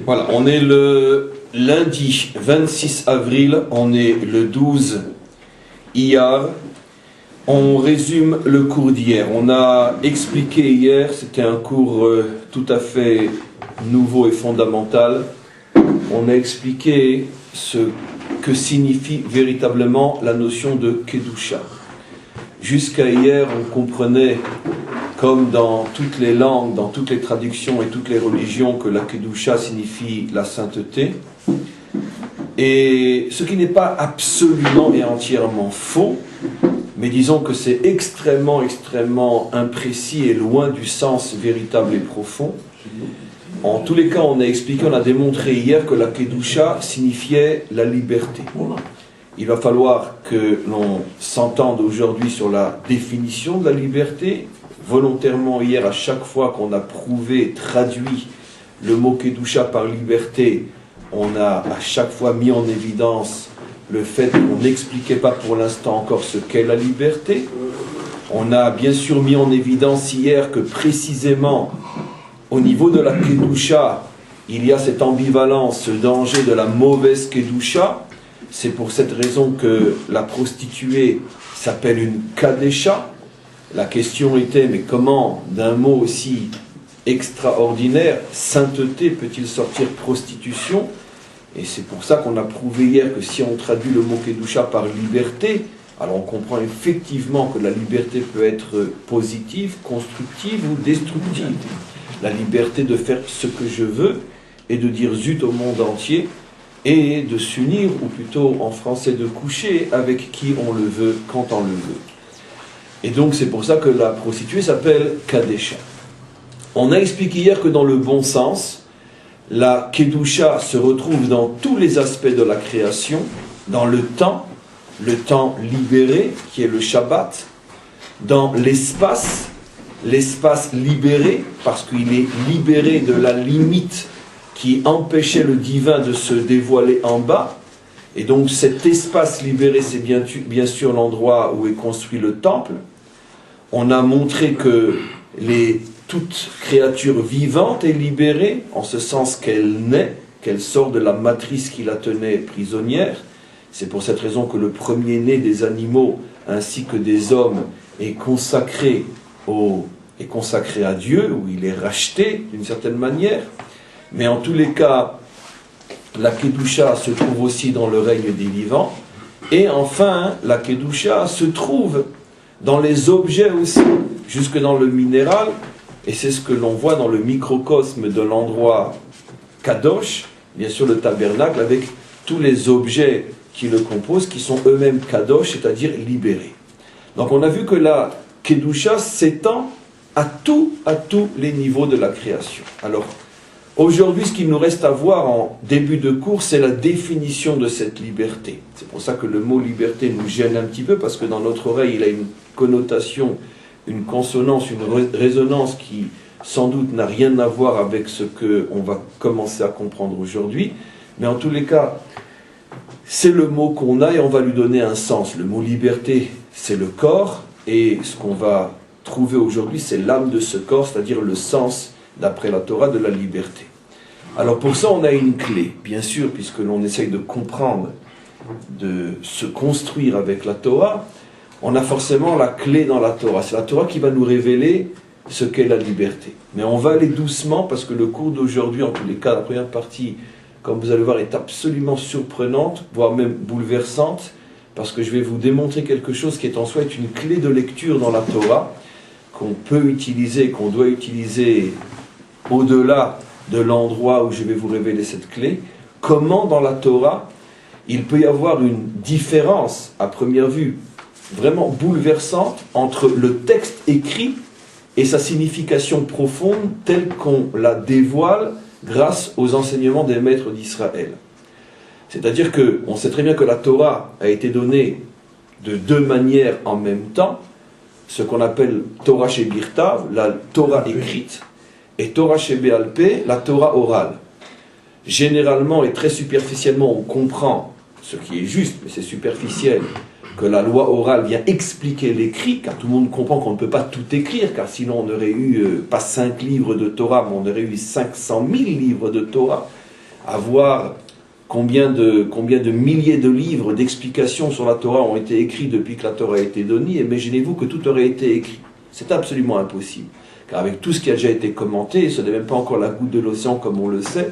Voilà, on est le lundi 26 avril, on est le 12 Iyar. On résume le cours d'hier. On a expliqué hier, c'était un cours tout à fait nouveau et fondamental. On a expliqué ce que signifie véritablement la notion de Kedusha. Jusqu'à hier, on comprenait, comme dans toutes les langues, dans toutes les traductions et toutes les religions, que la Kedusha signifie la sainteté. Et ce qui n'est pas absolument et entièrement faux, mais disons que c'est extrêmement imprécis et loin du sens véritable et profond. En tous les cas, on a expliqué, on a démontré hier que la Kedusha signifiait la liberté. Il va falloir que l'on s'entende aujourd'hui sur la définition de la liberté. Volontairement, hier, à chaque fois qu'on a prouvé, traduit le mot Kedusha par liberté, on a à chaque fois mis en évidence le fait qu'on n'expliquait pas pour l'instant encore ce qu'est la liberté. On a bien sûr mis en évidence hier que précisément au niveau de la Kedusha, il y a cette ambivalence, ce danger de la mauvaise Kedusha. C'est pour cette raison que la prostituée s'appelle une Kadesha. La question était, mais comment d'un mot aussi extraordinaire, sainteté, peut-il sortir prostitution ? Et c'est pour ça qu'on a prouvé hier que si on traduit le mot Kedusha par liberté, alors on comprend effectivement que la liberté peut être positive, constructive ou destructive. La liberté de faire ce que je veux et de dire zut au monde entier et de s'unir, ou plutôt en français de coucher avec qui on le veut, quand on le veut. Et donc c'est pour ça que la prostituée s'appelle Kadesha. On a expliqué hier que dans le bon sens, la Kedusha se retrouve dans tous les aspects de la création, dans le temps libéré, qui est le Shabbat, dans l'espace libéré, parce qu'il est libéré de la limite qui empêchait le divin de se dévoiler en bas. Et donc cet espace libéré, c'est bien sûr l'endroit où est construit le temple. On a montré que toute créature vivante est libérée, en ce sens qu'elle naît, qu'elle sort de la matrice qui la tenait prisonnière. C'est pour cette raison que le premier-né des animaux, ainsi que des hommes, est consacré à Dieu, où il est racheté d'une certaine manière. Mais en tous les cas, la Kedusha se trouve aussi dans le règne des vivants. Et enfin, la Kedusha se trouve dans les objets aussi, jusque dans le minéral. Et c'est ce que l'on voit dans le microcosme de l'endroit Kadosh, bien sûr le tabernacle, avec tous les objets qui le composent, qui sont eux-mêmes Kadosh, c'est-à-dire libérés. Donc on a vu que la Kedusha s'étend à tous les niveaux de la création. Alors, aujourd'hui, ce qu'il nous reste à voir en début de cours, c'est la définition de cette liberté. C'est pour ça que le mot liberté nous gêne un petit peu, parce que dans notre oreille, il a une connotation, une consonance, une résonance qui, sans doute, n'a rien à voir avec ce qu'on va commencer à comprendre aujourd'hui. Mais en tous les cas, c'est le mot qu'on a et on va lui donner un sens. Le mot liberté, c'est le corps, et ce qu'on va trouver aujourd'hui, c'est l'âme de ce corps, c'est-à-dire le sens, d'après la Torah, de la liberté. Alors pour ça, on a une clé, bien sûr, puisque l'on essaye de comprendre, de se construire avec la Torah, on a forcément la clé dans la Torah. C'est la Torah qui va nous révéler ce qu'est la liberté. Mais on va aller doucement, parce que le cours d'aujourd'hui, en tous les cas, la première partie, comme vous allez voir, est absolument surprenante, voire même bouleversante, parce que je vais vous démontrer quelque chose qui est en soi une clé de lecture dans la Torah, qu'on peut utiliser, qu'on doit utiliser au-delà de l'endroit où je vais vous révéler cette clé. Comment dans la Torah, il peut y avoir une différence, à première vue, vraiment bouleversante, entre le texte écrit et sa signification profonde, telle qu'on la dévoile grâce aux enseignements des maîtres d'Israël. C'est-à-dire qu'on sait très bien que la Torah a été donnée de deux manières en même temps, ce qu'on appelle Torah Shebirtav, la Torah écrite, et Torah Shebe'al Peh, la Torah orale. Généralement et très superficiellement, on comprend, ce qui est juste, mais c'est superficiel, que la loi orale vient expliquer l'écrit, car tout le monde comprend qu'on ne peut pas tout écrire, car sinon on n'aurait eu pas 5 livres de Torah, mais on aurait eu 500 000 livres de Torah. à voir combien de milliers de livres d'explications sur la Torah ont été écrits depuis que la Torah a été donnée, imaginez-vous que tout aurait été écrit. C'est absolument impossible. Car avec tout ce qui a déjà été commenté, ce n'est même pas encore la goutte de l'océan comme on le sait,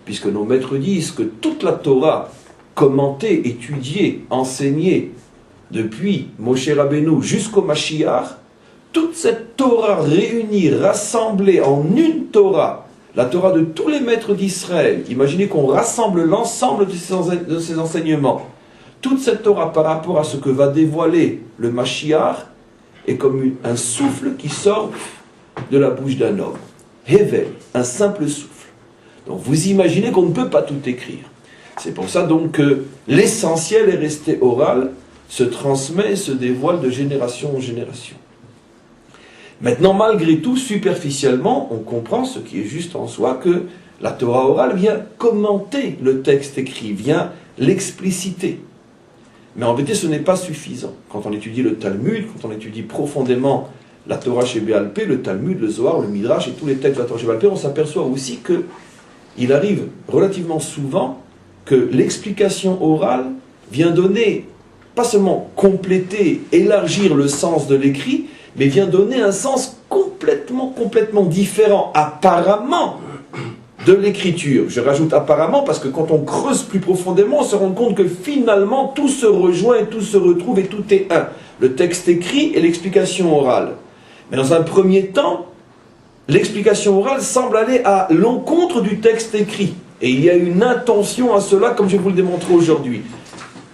puisque nos maîtres disent que toute la Torah commentée, étudiée, enseignée, depuis Moshe Rabbeinu jusqu'au Mashiach, toute cette Torah réunie, rassemblée en une Torah, la Torah de tous les maîtres d'Israël, imaginez qu'on rassemble l'ensemble de ces enseignements, toute cette Torah par rapport à ce que va dévoiler le Mashiach est comme un souffle qui sort de la bouche d'un homme. Hevel, un simple souffle. Donc vous imaginez qu'on ne peut pas tout écrire. C'est pour ça donc que l'essentiel est resté oral, se transmet et se dévoile de génération en génération. Maintenant, malgré tout, superficiellement, on comprend ce qui est juste en soi, que la Torah orale vient commenter le texte écrit, vient l'expliciter. Mais en vérité, ce n'est pas suffisant. Quand on étudie le Talmud, quand on étudie profondément la Torah chez Béal Pé, le Talmud, le Zohar, le Midrash et tous les textes de la Torah chez Béal Pé, on s'aperçoit aussi qu'il arrive relativement souvent que l'explication orale vient donner, pas seulement compléter, élargir le sens de l'écrit, mais vient donner un sens complètement différent, apparemment, de l'écriture. Je rajoute apparemment parce que quand on creuse plus profondément, on se rend compte que finalement tout se rejoint et tout se retrouve et tout est un. Le texte écrit et l'explication orale. Mais dans un premier temps, l'explication orale semble aller à l'encontre du texte écrit. Et il y a une intention à cela, comme je vais vous le démontrer aujourd'hui.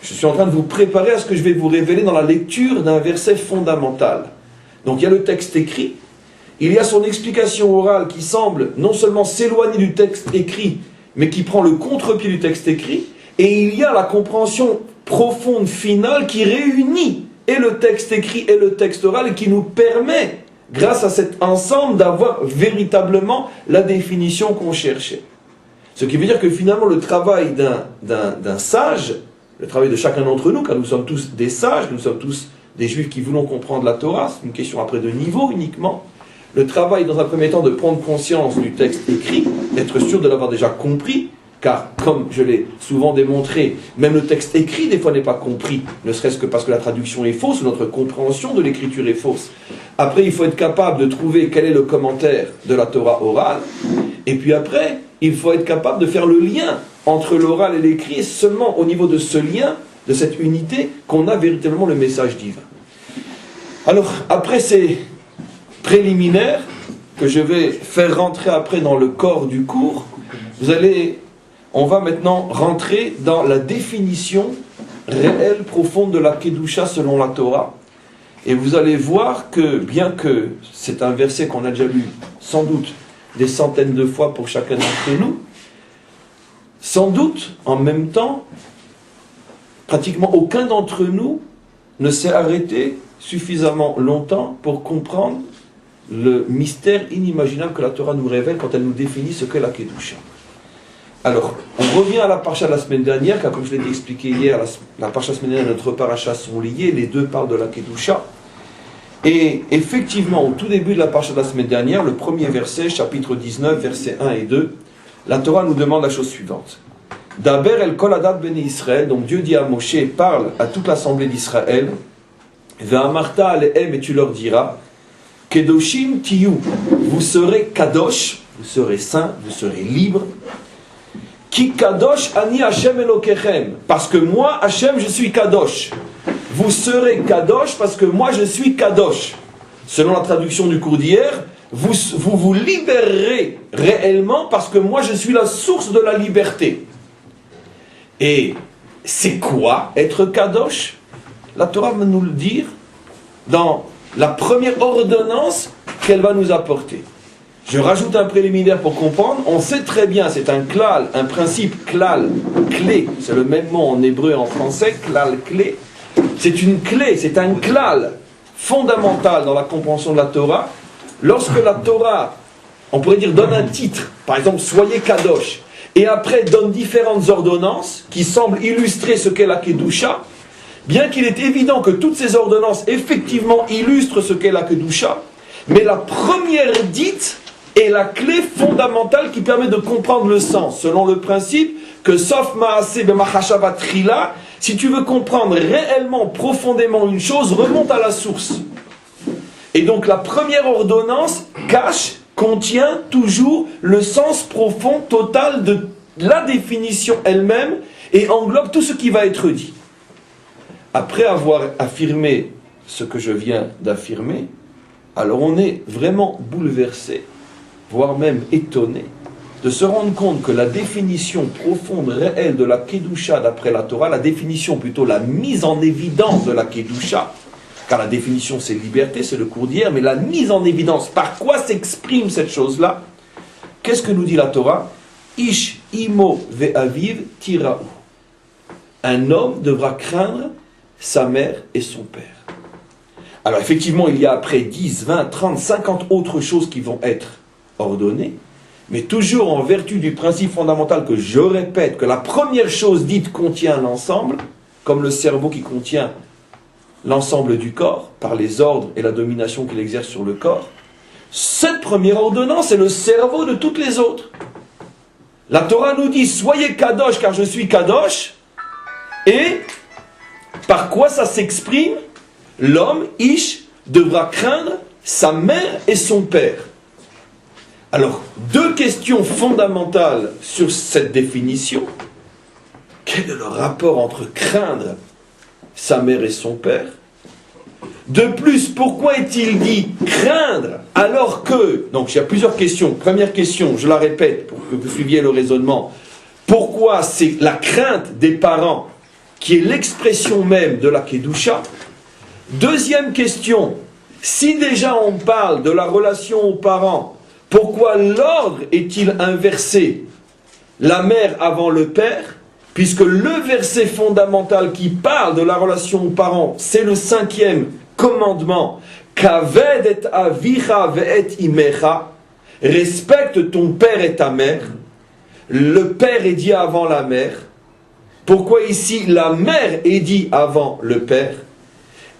Je suis en train de vous préparer à ce que je vais vous révéler dans la lecture d'un verset fondamental. Donc il y a le texte écrit, il y a son explication orale qui semble non seulement s'éloigner du texte écrit, mais qui prend le contre-pied du texte écrit, et il y a la compréhension profonde, finale, qui réunit et le texte écrit et le texte oral, et qui nous permet, grâce à cet ensemble, d'avoir véritablement la définition qu'on cherchait. Ce qui veut dire que finalement le travail d'un sage, le travail de chacun d'entre nous, car nous sommes tous des sages, nous sommes tous des juifs qui voulons comprendre la Torah, c'est une question après de niveau uniquement. Le travail dans un premier temps de prendre conscience du texte écrit, d'être sûr de l'avoir déjà compris, car comme je l'ai souvent démontré, même le texte écrit des fois n'est pas compris, ne serait-ce que parce que la traduction est fausse, ou notre compréhension de l'écriture est fausse. Après il faut être capable de trouver quel est le commentaire de la Torah orale, et puis après il faut être capable de faire le lien entre l'oral et l'écrit, et seulement au niveau de ce lien, de cette unité, qu'on a véritablement le message divin. Alors, après ces préliminaires, que je vais faire rentrer après dans le corps du cours, on va maintenant rentrer dans la définition réelle, profonde de la Kedusha selon la Torah. Et vous allez voir que, bien que c'est un verset qu'on a déjà lu sans doute des centaines de fois pour chacun d'entre nous, sans doute, en même temps, pratiquement aucun d'entre nous ne s'est arrêté suffisamment longtemps pour comprendre le mystère inimaginable que la Torah nous révèle quand elle nous définit ce qu'est la Kedusha. Alors, on revient à la paracha de la semaine dernière, car comme je l'ai expliqué hier, la paracha de la semaine dernière et notre paracha sont liés, les deux parlent de la Kedusha. Et effectivement, au tout début de la paracha de la semaine dernière, le premier verset, chapitre 19, versets 1 et 2, la Torah nous demande la chose suivante. Daber el kol adat bnei Israël, donc Dieu dit à Moshe, parle à toute l'assemblée d'Israël, ve'amarta alehem, et tu leur diras, kedoshim tiyu, vous serez kadosh, vous serez saints, vous serez libres, ki kadosh ani Hashem elokechem, parce que moi, Hashem, je suis kadosh. Vous serez kadosh parce que moi, je suis kadosh. Selon la traduction du cours d'hier, vous libérerez réellement parce que moi, je suis la source de la liberté. Et c'est quoi être kadosh? La Torah va nous le dire dans la première ordonnance qu'elle va nous apporter. Je rajoute un préliminaire pour comprendre. On sait très bien, c'est un klal, un principe klal, clé. C'est le même mot en hébreu et en français, klal, clé. C'est une clé, c'est un klal fondamental dans la compréhension de la Torah. Lorsque la Torah, on pourrait dire, donne un titre, par exemple, soyez kadosh, et après donne différentes ordonnances qui semblent illustrer ce qu'est la Kedusha, bien qu'il est évident que toutes ces ordonnances effectivement illustrent ce qu'est la Kedusha, mais la première dite est la clé fondamentale qui permet de comprendre le sens, selon le principe que sauf Maaseh b'machashava trila, si tu veux comprendre réellement, profondément une chose, remonte à la source. Et donc la première ordonnance contient toujours le sens profond, total de la définition elle-même et englobe tout ce qui va être dit. Après avoir affirmé ce que je viens d'affirmer, alors on est vraiment bouleversé, voire même étonné, de se rendre compte que la définition profonde, réelle de la Kedusha d'après la Torah, la définition plutôt la mise en évidence de la Kedusha, car la définition c'est liberté, c'est le cours d'hier, mais la mise en évidence, par quoi s'exprime cette chose-là? Qu'est-ce que nous dit la Torah? Ish imo ve'aviv tiraou. Un homme devra craindre sa mère et son père. Alors effectivement, il y a après 10, 20, 30, 50 autres choses qui vont être ordonnées, mais toujours en vertu du principe fondamental que je répète, que la première chose dite contient l'ensemble, comme le cerveau qui contient l'ensemble du corps, par les ordres et la domination qu'il exerce sur le corps. Cette première ordonnance est le cerveau de toutes les autres. La Torah nous dit, soyez kadosh car je suis kadosh, et par quoi ça s'exprime? L'homme, Ish, devra craindre sa mère et son père. Alors, deux questions fondamentales sur cette définition. Quel est le rapport entre craindre sa mère et son père? De plus, pourquoi est-il dit craindre alors que... Donc, il y a plusieurs questions. Première question, je la répète pour que vous suiviez le raisonnement. Pourquoi c'est la crainte des parents qui est l'expression même de la Kedusha? Deuxième question, si déjà on parle de la relation aux parents, pourquoi l'ordre est-il inversé? La mère avant le père, puisque le verset fondamental qui parle de la relation aux parents, c'est le 5e commandement. Kaved et avicha ve'et imecha, respecte ton père et ta mère. Le père est dit avant la mère. Pourquoi ici la mère est dit avant le père?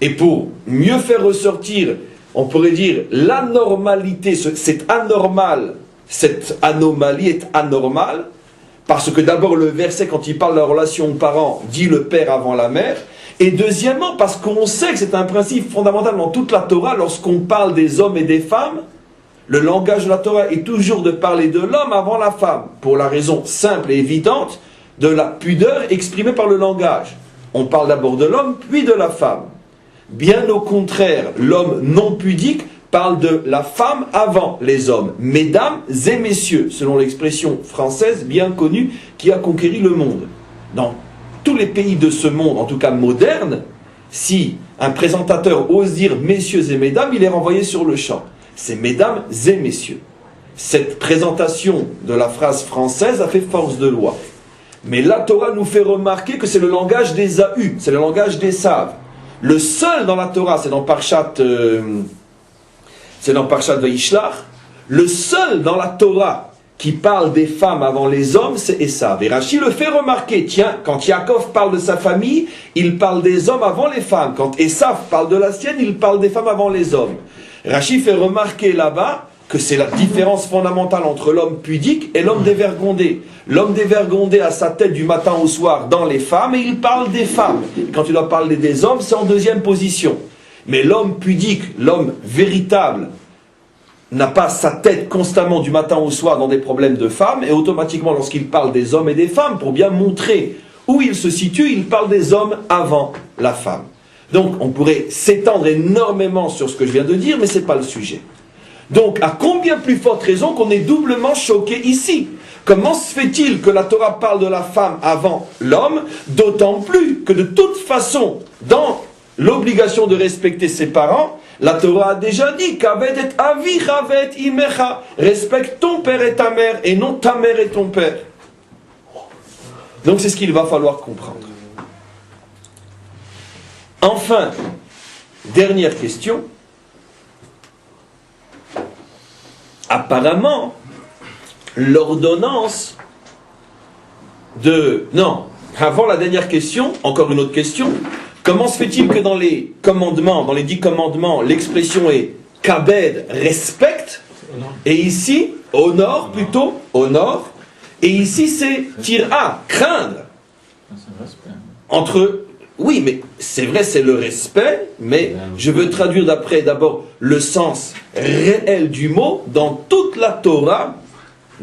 Et pour mieux faire ressortir, on pourrait dire, l'anormalité, c'est anormal, cette anomalie est anormale, parce que d'abord le verset, quand il parle de la relation aux parents, dit le père avant la mère, et deuxièmement, parce qu'on sait que c'est un principe fondamental dans toute la Torah, lorsqu'on parle des hommes et des femmes, le langage de la Torah est toujours de parler de l'homme avant la femme, pour la raison simple et évidente de la pudeur exprimée par le langage. On parle d'abord de l'homme, puis de la femme. Bien au contraire, l'homme non pudique parle de la femme avant les hommes. Mesdames et messieurs, selon l'expression française bien connue qui a conquéri le monde. Dans tous les pays de ce monde, en tout cas moderne, si un présentateur ose dire messieurs et mesdames, il est renvoyé sur le champ. C'est mesdames et messieurs. Cette présentation de la phrase française a fait force de loi. Mais la Torah nous fait remarquer que c'est le langage des Ahu, c'est le langage des Saves. Le seul dans la Torah, c'est dans Parshat Vayishlach, le seul dans la Torah qui parle des femmes avant les hommes, c'est Esav. Et Rashi le fait remarquer, tiens, quand Yaakov parle de sa famille, il parle des hommes avant les femmes. Quand Esav parle de la sienne, il parle des femmes avant les hommes. Rashi fait remarquer là-bas que c'est la différence fondamentale entre l'homme pudique et l'homme dévergondé. L'homme dévergondé a sa tête du matin au soir dans les femmes et il parle des femmes. Quand il doit parler des hommes, c'est en deuxième position. Mais l'homme pudique, l'homme véritable, n'a pas sa tête constamment du matin au soir dans des problèmes de femmes et automatiquement lorsqu'il parle des hommes et des femmes, pour bien montrer où il se situe, il parle des hommes avant la femme. Donc on pourrait s'étendre énormément sur ce que je viens de dire, mais ce n'est pas le sujet. Donc, à combien plus forte raison qu'on est doublement choqué ici? Comment se fait-il que la Torah parle de la femme avant l'homme, d'autant plus que de toute façon, dans l'obligation de respecter ses parents, la Torah a déjà dit Kaved et avicha ve'et imecha, respecte ton père et ta mère, et non ta mère et ton père. Donc c'est ce qu'il va falloir comprendre. Enfin, dernière question. Apparemment, l'ordonnance de... Non, avant la dernière question, encore une autre question. Comment se fait-il que dans les commandements, dans les 10 commandements, l'expression est kabed, respecte, Et ici, au nord plutôt, au nord. Et ici, c'est tira, craindre. Entre, oui, mais c'est vrai, c'est le respect, mais je veux traduire d'après d'abord le sens réel du mot dans toute la Torah.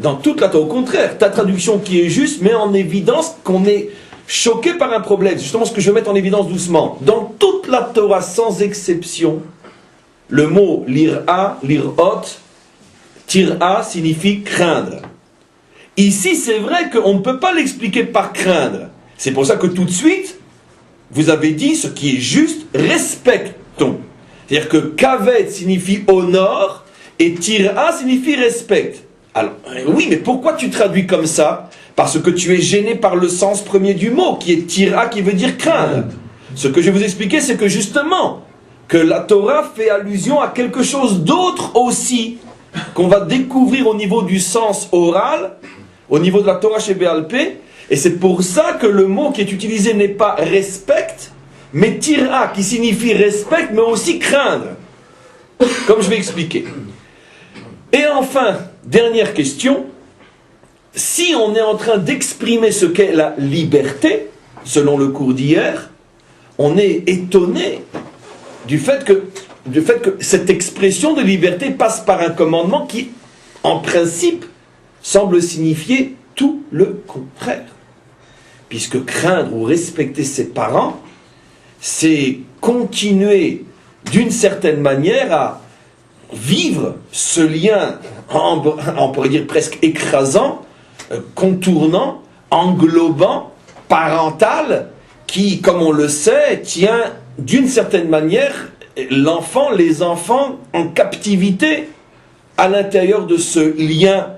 Au contraire, ta traduction qui est juste met en évidence qu'on est choqué par un problème. C'est justement ce que je vais mettre en évidence doucement. Dans toute la Torah, sans exception, le mot lira, lirot, tira signifie craindre. Ici, c'est vrai qu'on ne peut pas l'expliquer par craindre. C'est pour ça que tout de suite, vous avez dit ce qui est juste, respectons. C'est-à-dire que kaved signifie honore et tira signifie respect. Alors, oui, mais pourquoi tu traduis comme ça? Parce que tu es gêné par le sens premier du mot, qui est tira, qui veut dire craindre. Ce que je vais vous expliquer, c'est que justement, que la Torah fait allusion à quelque chose d'autre aussi, qu'on va découvrir au niveau du sens oral, au niveau de la Torah chez Béal Pé, et c'est pour ça que le mot qui est utilisé n'est pas respect, mais tira, qui signifie respect, mais aussi craindre. Comme je vais expliquer. Et enfin, dernière question, si on est en train d'exprimer ce qu'est la liberté, selon le cours d'hier, on est étonné du fait que cette expression de liberté passe par un commandement qui, en principe, semble signifier tout le contraire. Puisque craindre ou respecter ses parents, c'est continuer d'une certaine manière à vivre ce lien, on pourrait dire presque écrasant, contournant, englobant, parental, qui, comme on le sait, tient d'une certaine manière les enfants en captivité à l'intérieur de ce lien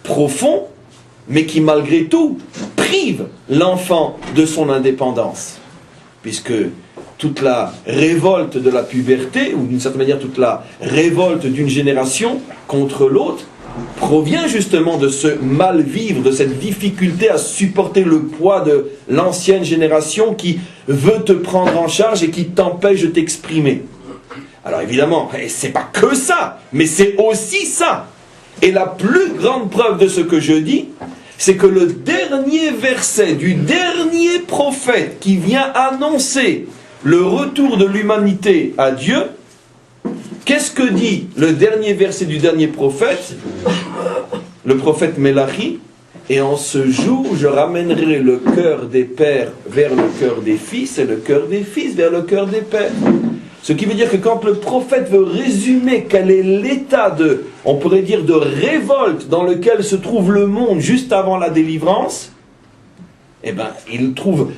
profond, mais qui malgré tout prive l'enfant de son indépendance. Puisque toute la révolte de la puberté, ou d'une certaine manière toute la révolte d'une génération contre l'autre, provient justement de ce mal-vivre, de cette difficulté à supporter le poids de l'ancienne génération qui veut te prendre en charge et qui t'empêche de t'exprimer. Alors évidemment, c'est pas que ça, mais c'est aussi ça. Et la plus grande preuve de ce que je dis, c'est que le dernier verset du dernier prophète qui vient annoncer le retour de l'humanité à Dieu, qu'est-ce que dit le dernier verset du dernier prophète? Le prophète Mélachi, et en ce jour, je ramènerai le cœur des pères vers le cœur des fils, et le cœur des fils vers le cœur des pères. Ce qui veut dire que quand le prophète veut résumer quel est l'état de, on pourrait dire, de révolte dans lequel se trouve le monde juste avant la délivrance, eh bien, il trouve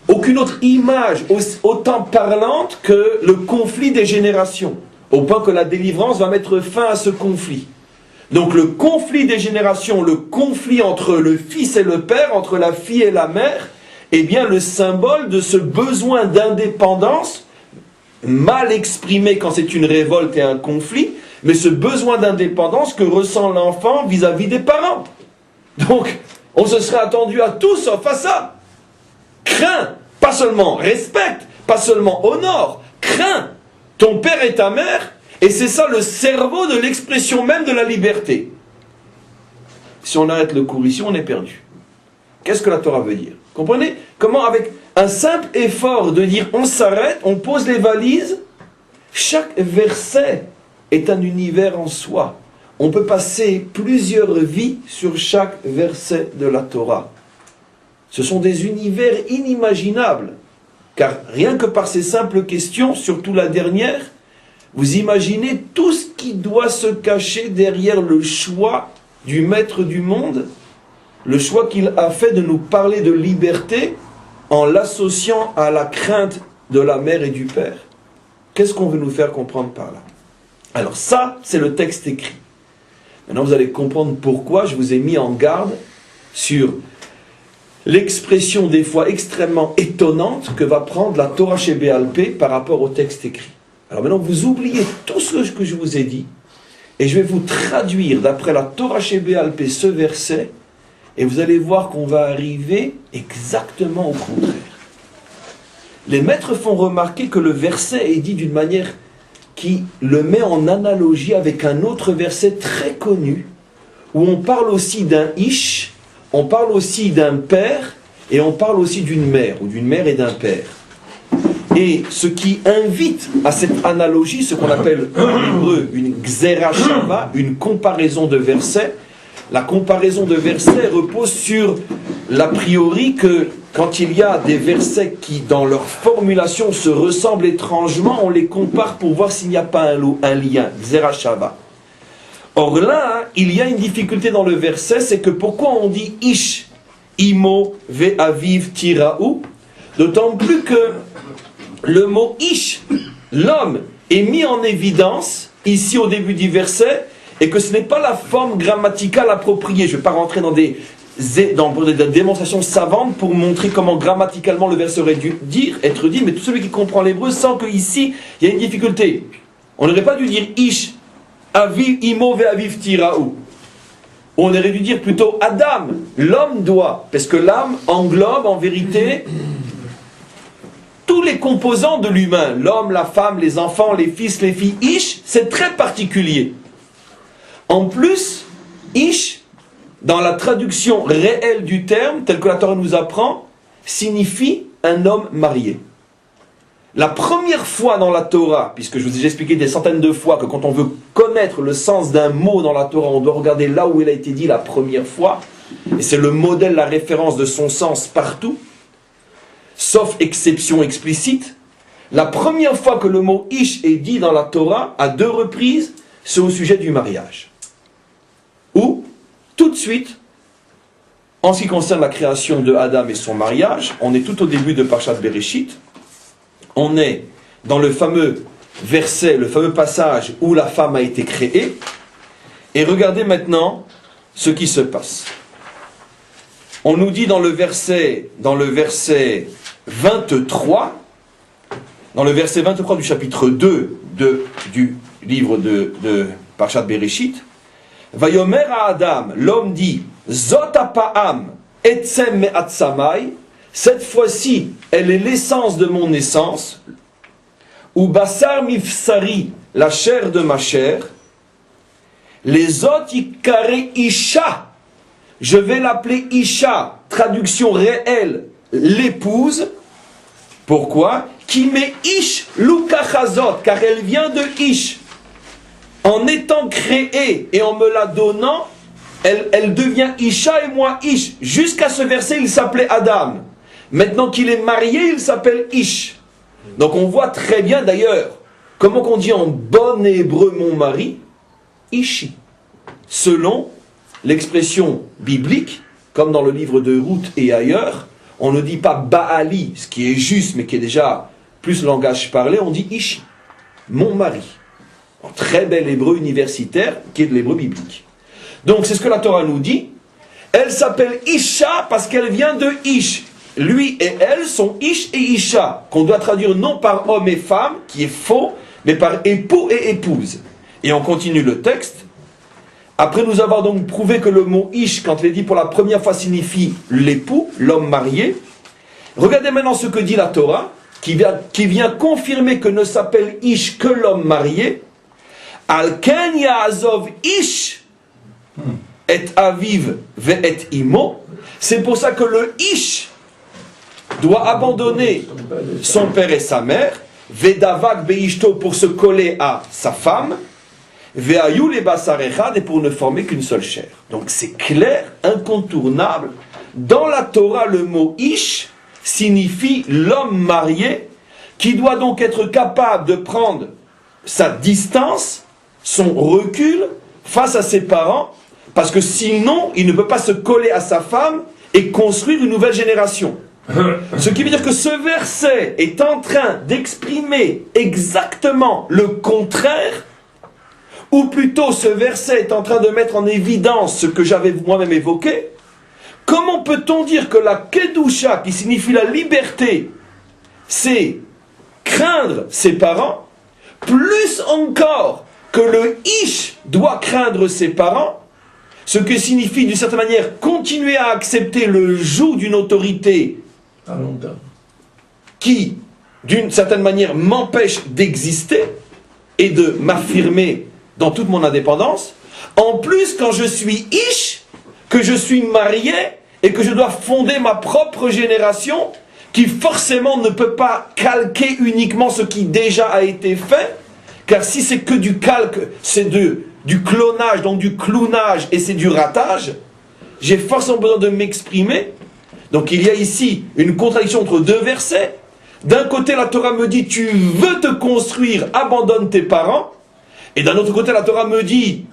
aucune autre image autant parlante que le conflit des générations, au point que la délivrance va mettre fin à ce conflit. Donc le conflit des générations, le conflit entre le fils et le père, entre la fille et la mère, est bien le symbole de ce besoin d'indépendance, mal exprimé quand c'est une révolte et un conflit, mais ce besoin d'indépendance que ressent l'enfant vis-à-vis des parents. Donc, on se serait attendu à tout sauf à ça. Crains, pas seulement respecte, pas seulement honore, crains ton père et ta mère, et c'est ça le cerveau de l'expression même de la liberté. Si on arrête le cours ici, on est perdu. Qu'est-ce que la Torah veut dire? Comprenez comment, avec un simple effort de dire on s'arrête, on pose les valises, chaque verset est un univers en soi. On peut passer plusieurs vies sur chaque verset de la Torah. Ce sont des univers inimaginables. Car rien que par ces simples questions, surtout la dernière, vous imaginez tout ce qui doit se cacher derrière le choix du maître du monde, le choix qu'il a fait de nous parler de liberté en l'associant à la crainte de la mère et du père. Qu'est-ce qu'on veut nous faire comprendre par là? Alors ça, c'est le texte écrit. Maintenant, vous allez comprendre pourquoi je vous ai mis en garde sur l'expression des fois extrêmement étonnante que va prendre la Torah chez Béal Pé par rapport au texte écrit. Alors maintenant, vous oubliez tout ce que je vous ai dit, et je vais vous traduire d'après la Torah chez Béal Pé ce verset, et vous allez voir qu'on va arriver exactement au contraire. Les maîtres font remarquer que le verset est dit d'une manière qui le met en analogie avec un autre verset très connu, où on parle aussi d'un ish, on parle aussi d'un père, et on parle aussi d'une mère, ou d'une mère et d'un père. Et ce qui invite à cette analogie, ce qu'on appelle en hébreu une gzera shava, une comparaison de versets. La comparaison de versets repose sur l'a priori que quand il y a des versets qui, dans leur formulation, se ressemblent étrangement, on les compare pour voir s'il n'y a pas un lien, gzera shava. Or là, il y a une difficulté dans le verset, c'est que pourquoi on dit ish, imo, ve aviv, tiraou, d'autant plus que le mot ish, l'homme, est mis en évidence ici au début du verset, et que ce n'est pas la forme grammaticale appropriée. Je ne vais pas rentrer dans des démonstrations savantes pour montrer comment grammaticalement le verset aurait dû être dit, mais tout celui qui comprend l'hébreu sent qu'ici, il y a une difficulté. On n'aurait pas dû dire ish, aviv, imo, ve aviv, tiraou. On aurait dû dire plutôt Adam, l'homme doit, parce que l'âme englobe en vérité tous les composants de l'humain, l'homme, la femme, les enfants, les fils, les filles. Ish, c'est très particulier. En plus, ish, dans la traduction réelle du terme, tel que la Torah nous apprend, signifie un homme marié. La première fois dans la Torah, puisque je vous ai déjà expliqué des centaines de fois que quand on veut connaître le sens d'un mot dans la Torah, on doit regarder là où il a été dit la première fois, et c'est le modèle, la référence de son sens partout, sauf exception explicite. La première fois que le mot ish est dit dans la Torah, à 2 reprises, c'est au sujet du mariage. Ou, tout de suite, en ce qui concerne la création de Adam et son mariage, on est tout au début de Parshat Bereshit, on est dans le fameux verset, le fameux passage où la femme a été créée, et regardez maintenant ce qui se passe. On nous dit dans le verset 23, dans le verset 23 du chapitre 2 du livre de Parshat Bereshit, Vayomer à Adam, l'homme dit, Zot apa'am etzem me'atsamai, cette fois-ci, elle est l'essence de mon essence, ou basar mifsari, la chair de ma chair, les autres ikare isha, je vais l'appeler isha, traduction réelle, l'épouse. Pourquoi? Qui met ish lukachazot, car elle vient de ish. En étant créée et en me la donnant, elle devient isha et moi ish. Jusqu'à ce verset, il s'appelait Adam. Maintenant qu'il est marié, il s'appelle ish. Donc on voit très bien d'ailleurs, comment qu'on dit en bon hébreu mon mari? Ishi. Selon l'expression biblique, comme dans le livre de Ruth et ailleurs, on ne dit pas Baali, ce qui est juste, mais qui est déjà plus langage parlé, on dit Ishi, mon mari. En très bel hébreu universitaire, qui est de l'hébreu biblique. Donc c'est ce que la Torah nous dit. Elle s'appelle Isha parce qu'elle vient de Ish. Lui et elle sont Ish et Isha, qu'on doit traduire non par homme et femme, qui est faux, mais par époux et épouse. Et on continue le texte. Après nous avoir donc prouvé que le mot Ish, quand il est dit pour la première fois, signifie l'époux, l'homme marié. Regardez maintenant ce que dit la Torah, qui vient confirmer que ne s'appelle Ish que l'homme marié. Al-ken ya'azov Ish et aviv ve et imo. C'est pour ça que le Ish doit abandonner son père et sa mère, vedavak beishto pour se coller à sa femme, ve'ayu le basar echad et pour ne former qu'une seule chair. Donc c'est clair, incontournable. Dans la Torah, le mot ish signifie l'homme marié qui doit donc être capable de prendre sa distance, son recul face à ses parents, parce que sinon il ne peut pas se coller à sa femme et construire une nouvelle génération. Ce qui veut dire que ce verset est en train d'exprimer exactement le contraire, ou plutôt ce verset est en train de mettre en évidence ce que j'avais moi-même évoqué. Comment peut-on dire que la Kedusha, qui signifie la liberté, c'est craindre ses parents, plus encore que le Ish doit craindre ses parents, ce que signifie d'une certaine manière continuer à accepter le joug d'une autorité qui, d'une certaine manière, m'empêche d'exister, et de m'affirmer dans toute mon indépendance. En plus, quand je suis ish, que je suis marié et que je dois fonder ma propre génération, qui forcément ne peut pas calquer uniquement ce qui déjà a été fait, car si c'est que du calque, c'est du clonage, donc du clownage, et c'est du ratage, j'ai forcément besoin de m'exprimer. Donc il y a ici une contradiction entre deux versets. D'un côté, la Torah me dit, tu veux te construire, abandonne tes parents. Et d'un autre côté, la Torah me dit,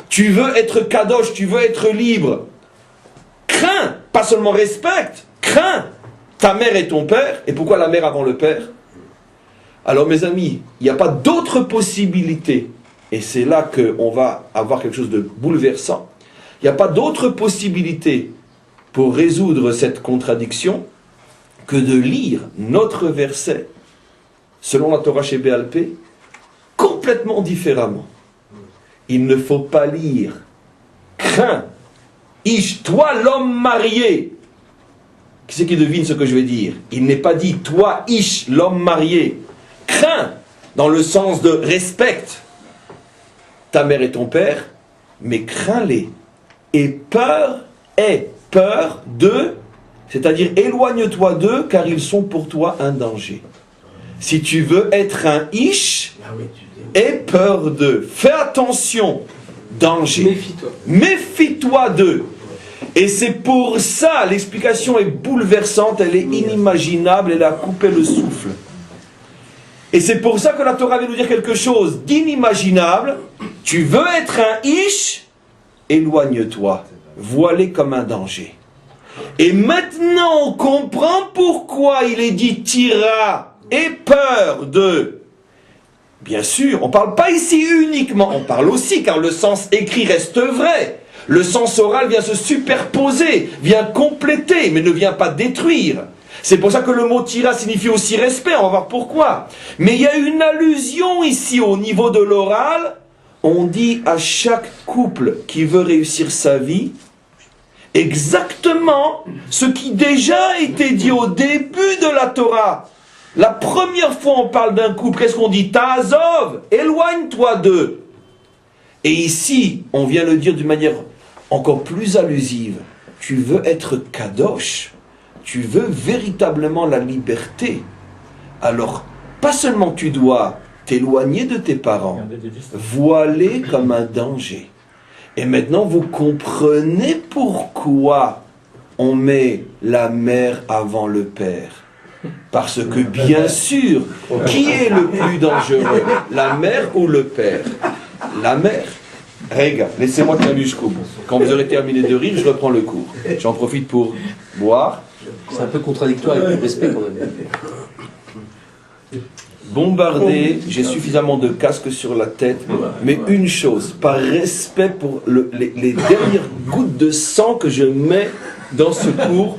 tu veux être kadosh, tu veux être libre. Crains, pas seulement respecte, crains ta mère et ton père. Et pourquoi la mère avant le père? Alors mes amis, il n'y a pas d'autre possibilité, et c'est là qu'on va avoir quelque chose de bouleversant, il n'y a pas d'autre possibilité pour résoudre cette contradiction que de lire notre verset, selon la Torah chez Béalpé, complètement différemment. Il ne faut pas lire « Crains, Ish, toi l'homme marié ». Qui c'est qui devine ce que je vais dire? Il n'est pas dit « Toi, Ish, l'homme marié ». Crains, dans le sens de respecte ta mère et ton père, mais crains-les. Et peur de, c'est-à-dire éloigne-toi d'eux, car ils sont pour toi un danger. Si tu veux être un ish, aie peur d'eux. Fais attention, danger. Méfie-toi. Méfie-toi d'eux. Et c'est pour ça, l'explication est bouleversante, elle est inimaginable, elle a coupé le souffle. Et c'est pour ça que la Torah vient nous dire quelque chose d'inimaginable. Tu veux être un ish, éloigne-toi. Voilé comme un danger. Et maintenant, on comprend pourquoi il est dit tira et peur de. Bien sûr, on ne parle pas ici uniquement, on parle aussi, car le sens écrit reste vrai. Le sens oral vient se superposer, vient compléter, mais ne vient pas détruire. C'est pour ça que le mot tira signifie aussi respect, on va voir pourquoi. Mais il y a une allusion ici au niveau de l'oral. On dit à chaque couple qui veut réussir sa vie, exactement ce qui déjà a été dit au début de la Torah. La première fois on parle d'un couple, qu'est-ce qu'on dit? Ta'azov, éloigne-toi d'eux. Et ici, on vient le dire d'une manière encore plus allusive. Tu veux être kadosh, tu veux véritablement la liberté. Alors, pas seulement tu dois t'éloigner de tes parents, voilé comme un danger. Et maintenant, vous comprenez pourquoi on met la mère avant le père. Parce que, bien sûr, qui est le plus dangereux? La mère ou le père? La mère. Regarde, laissez-moi terminer jusqu'au bout. Quand vous aurez terminé de rire, je reprends le cours. J'en profite pour boire. C'est un peu contradictoire avec le respect quand même. Bombardé, j'ai suffisamment de casque sur la tête, mais une chose, par respect pour les dernières gouttes de sang que je mets dans ce cours,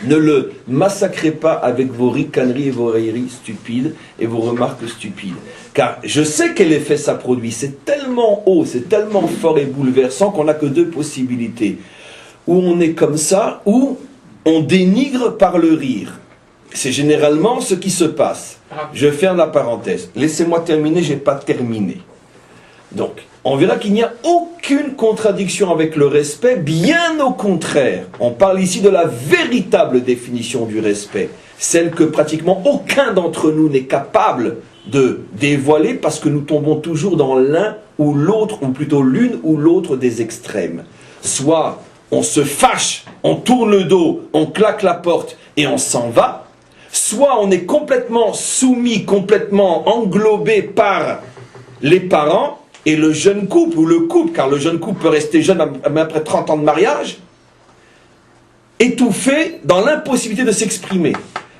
ne le massacrez pas avec vos ricaneries et vos railleries stupides et vos remarques stupides. Car je sais quel effet ça produit, c'est tellement haut, c'est tellement fort et bouleversant qu'on n'a que deux possibilités. Ou on est comme ça, ou on dénigre par le rire. C'est généralement ce qui se passe. Je ferme la parenthèse. Laissez-moi terminer, je n'ai pas terminé. Donc, on verra qu'il n'y a aucune contradiction avec le respect, bien au contraire. On parle ici de la véritable définition du respect, celle que pratiquement aucun d'entre nous n'est capable de dévoiler parce que nous tombons toujours dans l'un ou l'autre, ou plutôt l'une ou l'autre des extrêmes. Soit on se fâche, on tourne le dos, on claque la porte et on s'en va. Soit on est complètement soumis, complètement englobé par les parents et le jeune couple, ou le couple, car le jeune couple peut rester jeune même après 30 ans de mariage, étouffé dans l'impossibilité de s'exprimer.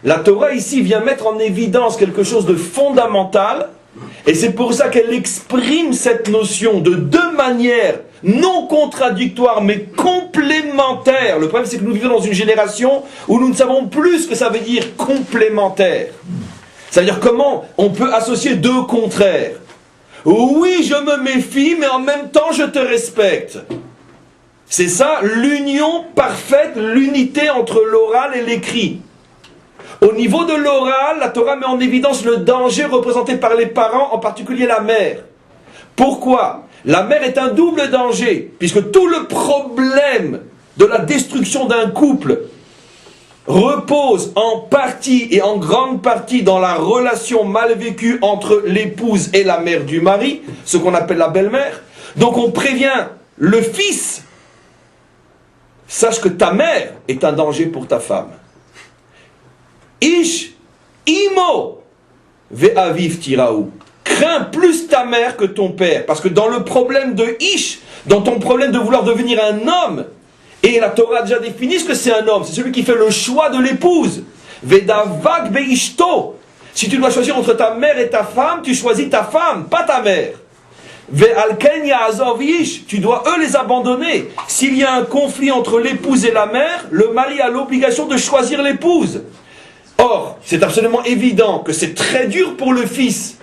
La Torah ici vient mettre en évidence quelque chose de fondamental, et c'est pour ça qu'elle exprime cette notion de deux manières non contradictoires mais complémentaires. Le problème c'est que nous vivons dans une génération où nous ne savons plus ce que ça veut dire complémentaire. C'est-à-dire comment on peut associer deux contraires. Oui, je me méfie, mais en même temps je te respecte. C'est ça l'union parfaite, l'unité entre l'oral et l'écrit. Au niveau de l'oral, la Torah met en évidence le danger représenté par les parents, en particulier la mère. Pourquoi? La mère est un double danger, puisque tout le problème de la destruction d'un couple repose en partie et en grande partie dans la relation mal vécue entre l'épouse et la mère du mari, ce qu'on appelle la belle-mère. Donc on prévient le fils, sache que ta mère est un danger pour ta femme. Ish, imo, ve'aviv tiraou. Crains plus ta mère que ton père. Parce que dans le problème de Ish, dans ton problème de vouloir devenir un homme, et la Torah a déjà défini ce que c'est un homme, c'est celui qui fait le choix de l'épouse. Vedavak beishto. Si tu dois choisir entre ta mère et ta femme, tu choisis ta femme, pas ta mère. Ve'alken ya'azov ish. Tu dois eux les abandonner. S'il y a un conflit entre l'épouse et la mère, le mari a l'obligation de choisir l'épouse. Or, c'est absolument évident que c'est très dur pour le fils.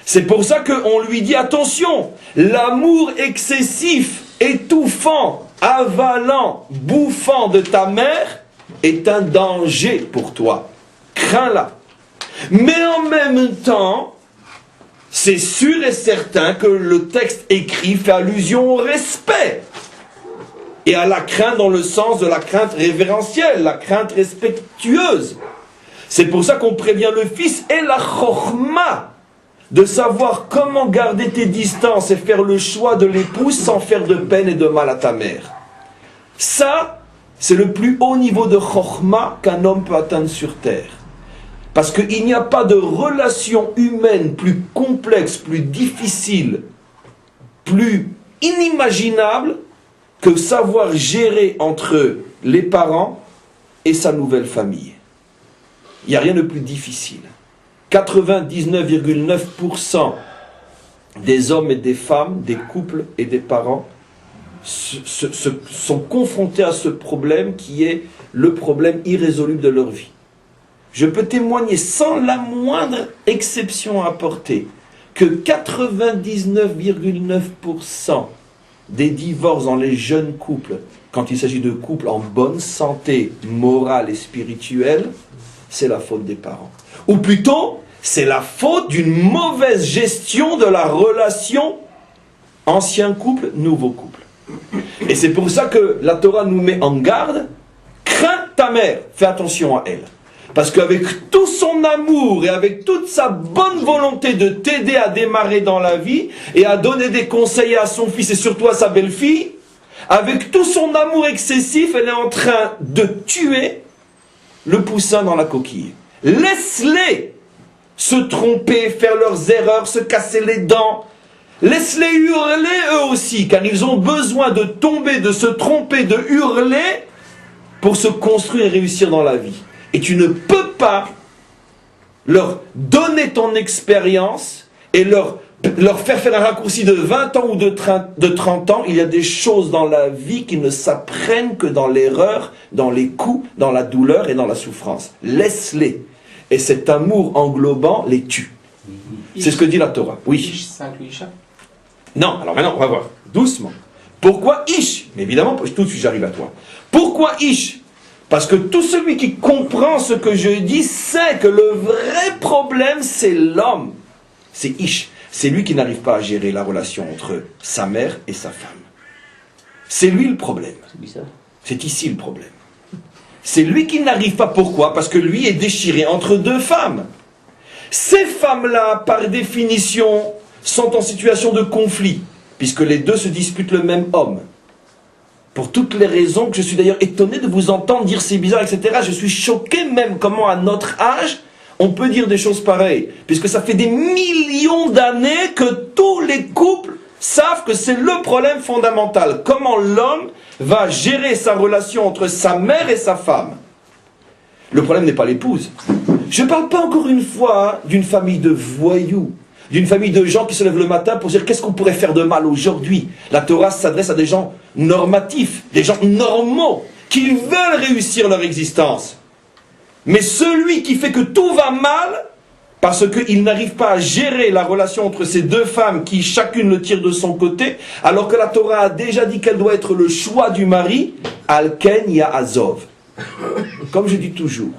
C'est pour ça qu'on lui dit attention, l'amour excessif, étouffant, avalant, bouffant de ta mère est un danger pour toi. Crains-la. Mais en même temps, c'est sûr et certain que le texte écrit fait allusion au respect et à la crainte dans le sens de la crainte révérentielle, la crainte respectueuse. C'est pour ça qu'on prévient le fils et la chokhma de savoir comment garder tes distances et faire le choix de l'épouse sans faire de peine et de mal à ta mère. Ça, c'est le plus haut niveau de chokhma qu'un homme peut atteindre sur terre. Parce qu'il n'y a pas de relation humaine plus complexe, plus difficile, plus inimaginable que savoir gérer entre les parents et sa nouvelle famille. Il n'y a rien de plus difficile. 99,9% des hommes et des femmes, des couples et des parents sont confrontés à ce problème qui est le problème irrésoluble de leur vie. Je peux témoigner sans la moindre exception à apporter que 99,9% des divorces dans les jeunes couples, quand il s'agit de couples en bonne santé morale et spirituelle, c'est la faute des parents. Ou plutôt, c'est la faute d'une mauvaise gestion de la relation ancien couple, nouveau couple. Et c'est pour ça que la Torah nous met en garde, crains ta mère, fais attention à elle. Parce qu'avec tout son amour et avec toute sa bonne volonté de t'aider à démarrer dans la vie et à donner des conseils à son fils et surtout à sa belle-fille, avec tout son amour excessif, elle est en train de tuer le poussin dans la coquille. Laisse-les se tromper, faire leurs erreurs, se casser les dents. Laisse-les hurler eux aussi, car ils ont besoin de tomber, de se tromper, de hurler pour se construire et réussir dans la vie. Et tu ne peux pas leur donner ton expérience et leur faire un raccourci de 20 ans ou de 30 ans. Il y a des choses dans la vie qui ne s'apprennent que dans l'erreur, dans les coups, dans la douleur et dans la souffrance. Laisse-les. Et cet amour englobant les tue. C'est ce que dit la Torah. Oui. Ça inclut Isha? Non, alors maintenant, on va voir. Doucement. Pourquoi Ish? Mais évidemment, tout de suite j'arrive à toi. Pourquoi Ish? Parce que tout celui qui comprend ce que je dis sait que le vrai problème, c'est l'homme. C'est Ish. C'est lui qui n'arrive pas à gérer la relation entre sa mère et sa femme. C'est lui le problème. C'est ici le problème. C'est lui qui n'arrive pas. Pourquoi? Parce que lui est déchiré entre deux femmes. Ces femmes-là, par définition, sont en situation de conflit, puisque les deux se disputent le même homme. Pour toutes les raisons que je suis d'ailleurs étonné de vous entendre dire c'est bizarre, etc. Je suis choqué même comment à notre âge, on peut dire des choses pareilles. Puisque ça fait des millions d'années que tous les couples savent que c'est le problème fondamental. Comment l'homme va gérer sa relation entre sa mère et sa femme. Le problème n'est pas l'épouse. Je ne parle pas encore une fois d'une famille de voyous, d'une famille de gens qui se lèvent le matin pour dire qu'est-ce qu'on pourrait faire de mal aujourd'hui. La Torah s'adresse à des gens normatifs, des gens normaux, qui veulent réussir leur existence. Mais celui qui fait que tout va mal, parce qu'il n'arrive pas à gérer la relation entre ces deux femmes qui chacune le tire de son côté, alors que la Torah a déjà dit qu'elle doit être le choix du mari, Al-Ken Ya'azov. comme je dis toujours,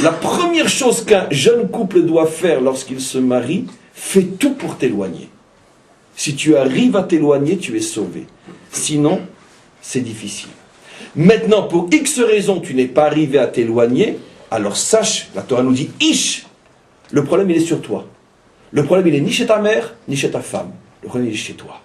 la première chose qu'un jeune couple doit faire lorsqu'il se marie, fais tout pour t'éloigner. Si tu arrives à t'éloigner, tu es sauvé. Sinon, c'est difficile. Maintenant, pour X raisons, tu n'es pas arrivé à t'éloigner, alors sache, la Torah nous dit, Ish, le problème il est sur toi. Le problème il est ni chez ta mère, ni chez ta femme. Le problème il est chez toi.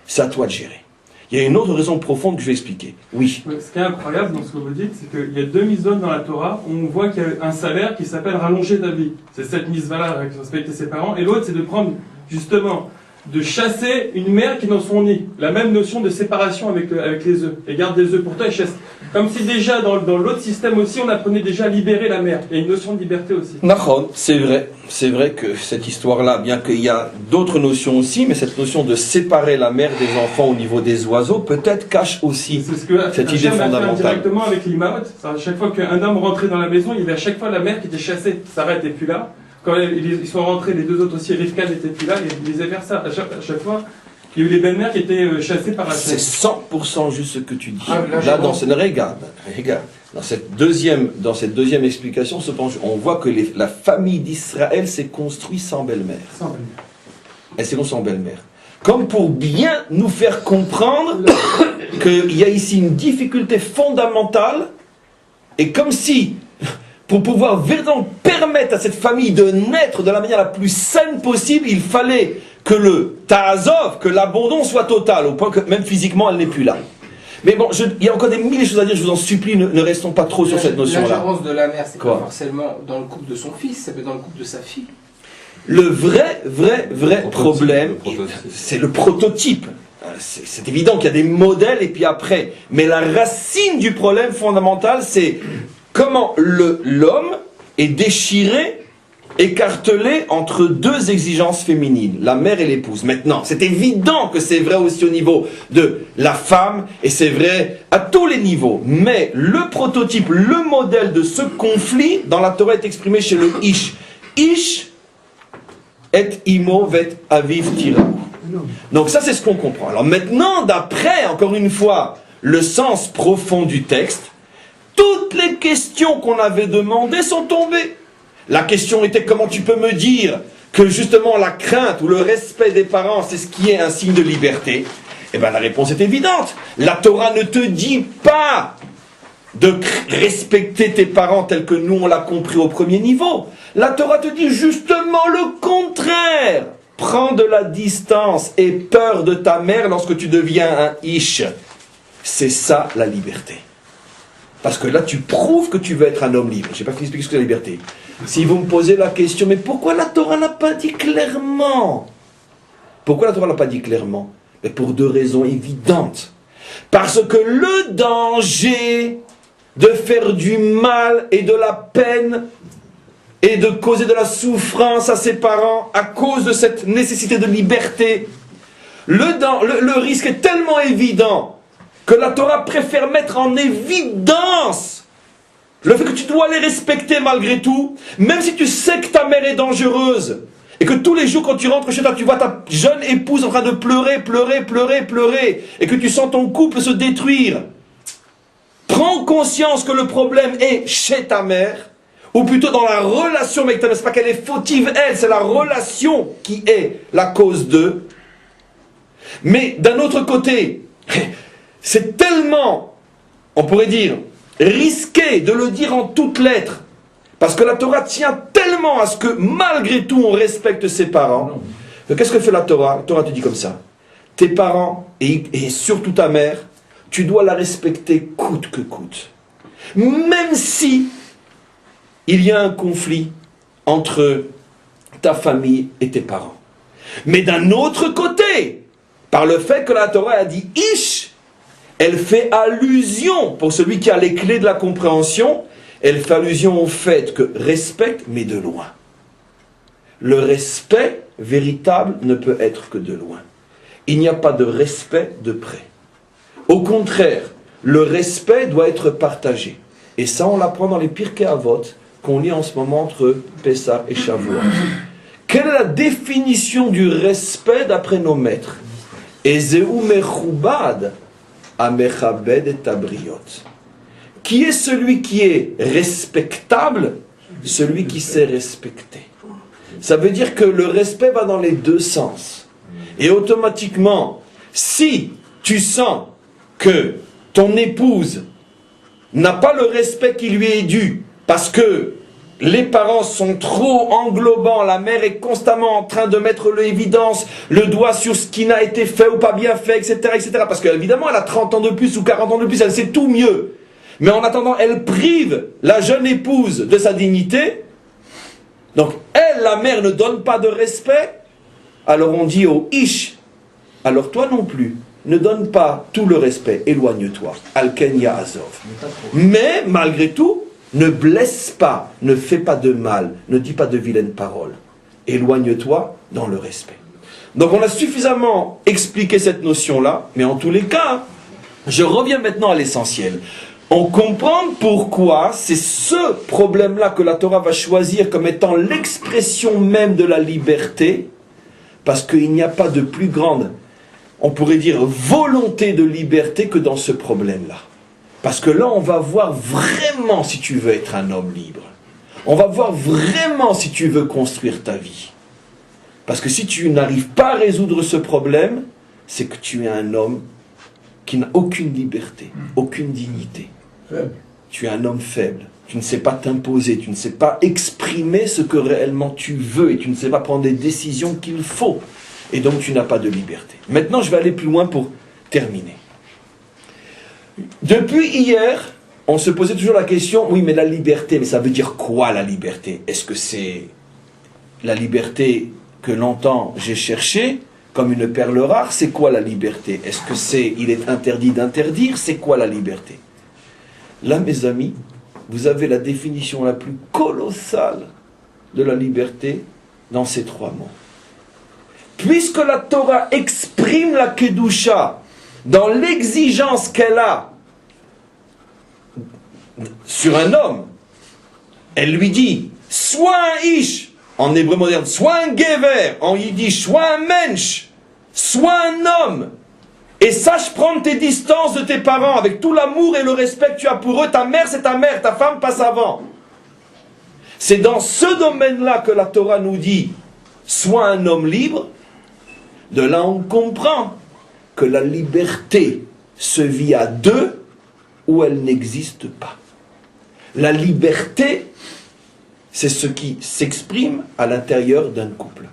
C'est à toi de gérer. Il y a une autre raison profonde que je vais expliquer. Oui. Ce qui est incroyable dans ce que vous dites, c'est qu'il y a deux mitzvot dans la Torah où on voit qu'il y a un salaire qui s'appelle rallonger ta vie. C'est cette mitzvah-là, respecter ses parents. Et l'autre, c'est de prendre, justement, de chasser une mère qui est dans son nid. La même notion de séparation avec les œufs. Et garde des œufs pour toi et chasse. Comme si déjà, dans l'autre système aussi, on apprenait déjà à libérer la mère. Il y a une notion de liberté aussi. Nahon, c'est vrai. C'est vrai que cette histoire-là, bien qu'il y a d'autres notions aussi, mais cette notion de séparer la mère des enfants au niveau des oiseaux, peut-être cache aussi c'est ce que cette idée fondamentale. Directement avec l'Imaot. À chaque fois qu'un homme rentrait dans la maison, il y avait à chaque fois la mère qui était chassée. Sarah n'était plus là. Quand ils sont rentrés, les deux autres aussi, Rivka n'était plus là, ils disaient vers ça. À chaque fois, il y a eu les belles-mères qui étaient chassées par la chaîne. C'est 100% juste ce que tu dis. Là, dans cette, regarde, dans cette deuxième explication, cependant, on voit que la famille d'Israël s'est construite sans belle-mère. Sans belle-mère. Elle s'est construite sans belle-mère. Comme pour bien nous faire comprendre qu'il y a ici une difficulté fondamentale, et comme si, pour pouvoir véritablement permettre à cette famille de naître de la manière la plus saine possible, il fallait que le ta'azov, que l'abandon soit total, au point que même physiquement elle n'est plus là. Mais bon, il y a encore des milliers de choses à dire, je vous en supplie, ne restons pas trop sur cette notion-là. L'ingérence de la mère, c'est pas forcément dans le couple de son fils, ça peut être dans le couple de sa fille. Le vrai problème, c'est le prototype. C'est évident qu'il y a des modèles et puis après. Mais la racine du problème fondamental, c'est comment l'homme est déchiré, écartelé entre deux exigences féminines, la mère et l'épouse. Maintenant, c'est évident que c'est vrai aussi au niveau de la femme, et c'est vrai à tous les niveaux. Mais le prototype, le modèle de ce conflit, dans la Torah est exprimé chez le Ish. Ish et imo vet aviv tira. Donc ça, c'est ce qu'on comprend. Alors maintenant, d'après, encore une fois, le sens profond du texte, toutes les questions qu'on avait demandées sont tombées. La question était comment tu peux me dire que justement la crainte ou le respect des parents, c'est ce qui est un signe de liberté? Eh bien la réponse est évidente. La Torah ne te dit pas de respecter tes parents tels que nous on l'a compris au premier niveau. La Torah te dit justement le contraire. Prends de la distance et peur de ta mère lorsque tu deviens un ish. C'est ça la liberté. Parce que là tu prouves que tu veux être un homme libre. Je n'ai pas fini d'expliquer ce que c'est la liberté. Si vous me posez la question, mais pourquoi la Torah n'a pas dit clairement? Pourquoi la Torah n'a pas dit clairement? Mais pour deux raisons évidentes. Parce que le danger de faire du mal et de la peine et de causer de la souffrance à ses parents à cause de cette nécessité de liberté, le risque est tellement évident que la Torah préfère mettre en évidence le fait que tu dois les respecter malgré tout, même si tu sais que ta mère est dangereuse, et que tous les jours quand tu rentres chez toi, tu vois ta jeune épouse en train de pleurer, et que tu sens ton couple se détruire. Prends conscience que le problème est chez ta mère, ou plutôt dans la relation avec ta mère. C'est pas qu'elle est fautive, elle, c'est la relation qui est la cause d'eux. Mais d'un autre côté, c'est tellement, on pourrait dire, risqué de le dire en toutes lettres, parce que la Torah tient tellement à ce que malgré tout on respecte ses parents. Qu'est-ce que fait la Torah? La Torah te dit comme ça: tes parents et surtout ta mère, tu dois la respecter coûte que coûte, même si il y a un conflit entre ta famille et tes parents. Mais d'un autre côté, par le fait que la Torah a dit Ish, elle fait allusion, pour celui qui a les clés de la compréhension, elle fait allusion au fait que respecte, mais de loin. Le respect véritable ne peut être que de loin. Il n'y a pas de respect de près. Au contraire, le respect doit être partagé. Et ça, on l'apprend dans les Pirkei Avot, qu'on lit en ce moment entre Pessah et Shavuot. Quelle est la définition du respect d'après nos maîtres? Ezeu mechubad amechabed et tabriot. Qui est celui qui est respectable? Celui qui sait respecter. Ça veut dire que le respect va dans les deux sens. Et automatiquement, si tu sens que ton épouse n'a pas le respect qui lui est dû, parce que les parents sont trop englobants, la mère est constamment en train de mettre l'évidence, le doigt sur ce qui n'a été fait ou pas bien fait, etc., etc. Parce qu'évidemment, elle a 30 ans de plus ou 40 ans de plus, elle sait tout mieux. Mais en attendant, elle prive la jeune épouse de sa dignité. Donc, elle, la mère, ne donne pas de respect. Alors on dit au ish, alors toi non plus, ne donne pas tout le respect, éloigne-toi. Al-Kenya Azov. Mais, malgré tout, ne blesse pas, ne fais pas de mal, ne dis pas de vilaines paroles. Éloigne-toi dans le respect. Donc on a suffisamment expliqué cette notion-là, mais en tous les cas, je reviens maintenant à l'essentiel. On comprend pourquoi c'est ce problème-là que la Torah va choisir comme étant l'expression même de la liberté, parce qu'il n'y a pas de plus grande, on pourrait dire, volonté de liberté que dans ce problème-là. Parce que là, on va voir vraiment si tu veux être un homme libre. On va voir vraiment si tu veux construire ta vie. Parce que si tu n'arrives pas à résoudre ce problème, c'est que tu es un homme qui n'a aucune liberté, aucune dignité. Tu es un homme faible. Tu ne sais pas t'imposer, tu ne sais pas exprimer ce que réellement tu veux et tu ne sais pas prendre des décisions qu'il faut. Et donc tu n'as pas de liberté. Maintenant, je vais aller plus loin pour terminer. Depuis hier, on se posait toujours la question, oui, mais la liberté, mais ça veut dire quoi la liberté? Est-ce que c'est la liberté que longtemps j'ai cherchée, comme une perle rare? C'est quoi la liberté? Est-ce que c'est, il est interdit d'interdire? C'est quoi la liberté? Là, mes amis, vous avez la définition la plus colossale de la liberté dans ces trois mots. Puisque la Torah exprime la Kedusha dans l'exigence qu'elle a sur un homme, elle lui dit, sois un ish, en hébreu moderne, sois un gever, en yiddish, sois un mensch, sois un homme, et sache prendre tes distances de tes parents avec tout l'amour et le respect que tu as pour eux. Ta mère, c'est ta mère, ta femme passe avant. C'est dans ce domaine-là que la Torah nous dit, sois un homme libre. De là, on comprend que la liberté se vit à deux ou elle n'existe pas. La liberté, c'est ce qui s'exprime à l'intérieur d'un couple.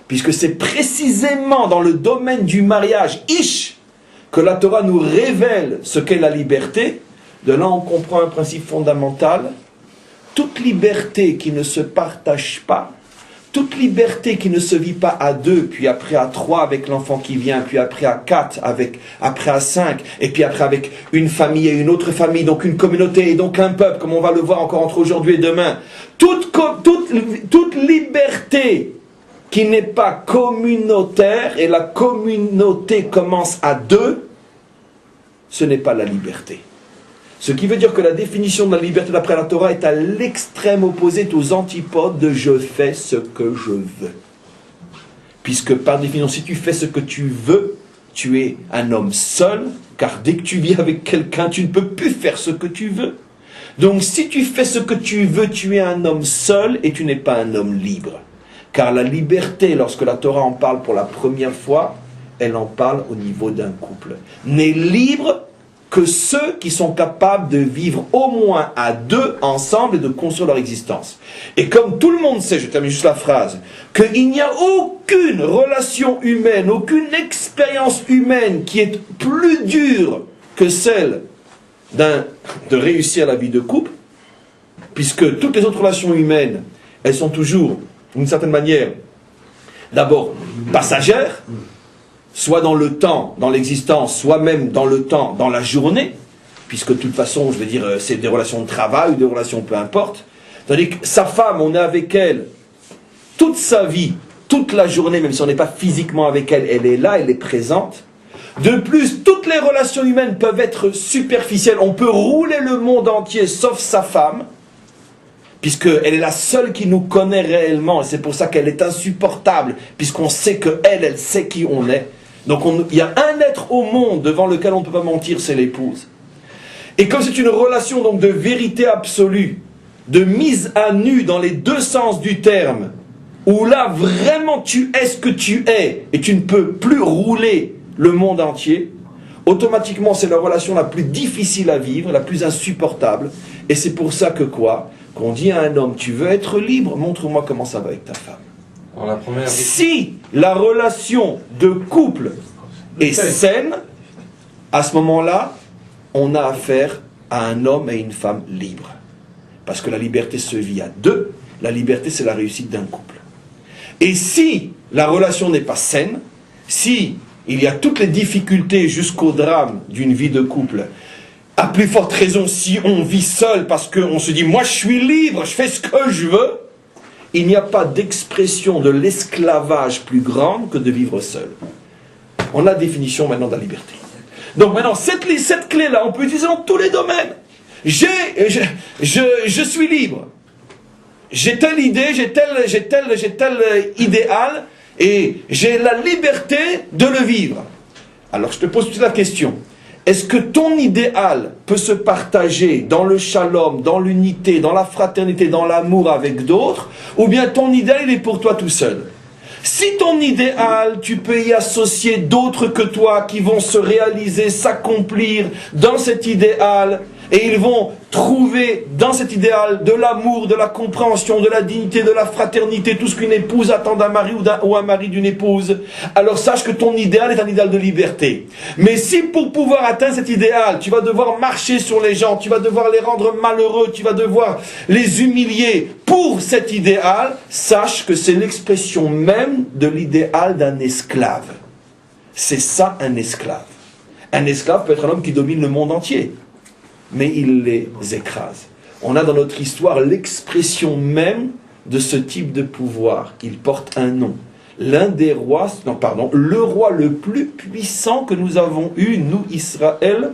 Puisque c'est précisément dans le domaine du mariage, ish, que la Torah nous révèle ce qu'est la liberté. De là, on comprend un principe fondamental. Toute liberté qui ne se partage pas, toute liberté qui ne se vit pas à deux, puis après à trois avec l'enfant qui vient, puis après à quatre, après à cinq, et puis après avec une famille et une autre famille, donc une communauté et donc un peuple, comme on va le voir encore entre aujourd'hui et demain. Toute liberté qui n'est pas communautaire, et la communauté commence à deux, ce n'est pas la liberté. Ce qui veut dire que la définition de la liberté d'après la Torah est à l'extrême opposé, est aux antipodes de « je fais ce que je veux ». Puisque par définition, si tu fais ce que tu veux, tu es un homme seul, car dès que tu vis avec quelqu'un, tu ne peux plus faire ce que tu veux. Donc si tu fais ce que tu veux, tu es un homme seul et tu n'es pas un homme libre. Car la liberté, lorsque la Torah en parle pour la première fois, elle en parle au niveau d'un couple. N'est libre que ceux qui sont capables de vivre au moins à deux ensemble et de construire leur existence. Et comme tout le monde sait, je termine juste la phrase, qu'il n'y a aucune relation humaine, aucune expérience humaine qui est plus dure que celle de réussir la vie de couple, puisque toutes les autres relations humaines, elles sont toujours, d'une certaine manière, d'abord passagères, soit dans le temps, dans l'existence, soit même dans le temps, dans la journée, puisque de toute façon, je veux dire, c'est des relations de travail ou des relations peu importe. Tandis que sa femme, on est avec elle toute sa vie, toute la journée, même si on n'est pas physiquement avec elle, elle est là, elle est présente. De plus, toutes les relations humaines peuvent être superficielles. On peut rouler le monde entier, sauf sa femme, puisqu'elle est la seule qui nous connaît réellement, et c'est pour ça qu'elle est insupportable, puisqu'on sait qu'elle, elle sait qui on est. Donc il y a un être au monde devant lequel on ne peut pas mentir, c'est l'épouse. Et comme c'est une relation donc de vérité absolue, de mise à nu dans les deux sens du terme, où là vraiment tu es ce que tu es et tu ne peux plus rouler le monde entier, automatiquement c'est la relation la plus difficile à vivre, la plus insupportable. Et c'est pour ça que quoi? Qu'on dit à un homme, tu veux être libre, montre-moi comment ça va avec ta femme. Alors, la première... Si la relation de couple est saine, à ce moment-là, on a affaire à un homme et une femme libres. Parce que la liberté se vit à deux, la liberté c'est la réussite d'un couple. Et si la relation n'est pas saine, si il y a toutes les difficultés jusqu'au drame d'une vie de couple, à plus forte raison si on vit seul parce qu'on se dit moi je suis libre, je fais ce que je veux, il n'y a pas d'expression de l'esclavage plus grande que de vivre seul. On a la définition maintenant de la liberté. Donc maintenant cette clé-là on peut utiliser dans tous les domaines. Je suis libre. J'ai telle idée, j'ai tel idéal, et j'ai la liberté de le vivre. Alors je te pose toute la question. Est-ce que ton idéal peut se partager dans le shalom, dans l'unité, dans la fraternité, dans l'amour avec d'autres, ou bien ton idéal il est pour toi tout seul? Si ton idéal, tu peux y associer d'autres que toi qui vont se réaliser, s'accomplir dans cet idéal, et ils vont trouver dans cet idéal de l'amour, de la compréhension, de la dignité, de la fraternité, tout ce qu'une épouse attend d'un mari ou un mari d'une épouse, alors sache que ton idéal est un idéal de liberté. Mais si pour pouvoir atteindre cet idéal, tu vas devoir marcher sur les gens, tu vas devoir les rendre malheureux, tu vas devoir les humilier pour cet idéal, sache que c'est l'expression même de l'idéal d'un esclave. C'est ça un esclave. Un esclave peut être un homme qui domine le monde entier, mais il les écrase. On a dans notre histoire l'expression même de ce type de pouvoir. Il porte un nom. Le roi le plus puissant que nous avons eu, nous, Israël,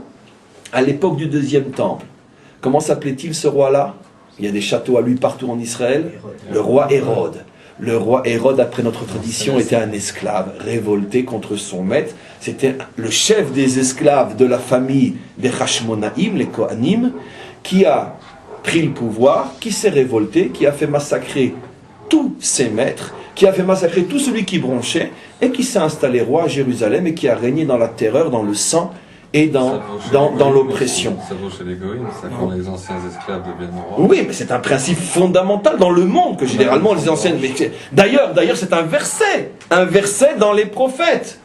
à l'époque du deuxième temple. Comment s'appelait-il ce roi-là? Il y a des châteaux à lui partout en Israël. Le roi Hérode. Le roi Hérode, après notre tradition, était un esclave révolté contre son maître. C'était le chef des esclaves de la famille des Hashmonaïm, les Kohanim, qui a pris le pouvoir, qui s'est révolté, qui a fait massacrer tous ses maîtres, qui a fait massacrer tout celui qui bronchait, et qui s'est installé roi à Jérusalem et qui a régné dans la terreur, dans le sang et dans l'oppression. Ça vaut chez les goïms, ça quand les anciens esclaves deviennent rois. Oui, mais c'est un principe fondamental dans le monde que généralement les anciennes... D'ailleurs, c'est un verset dans les prophètes.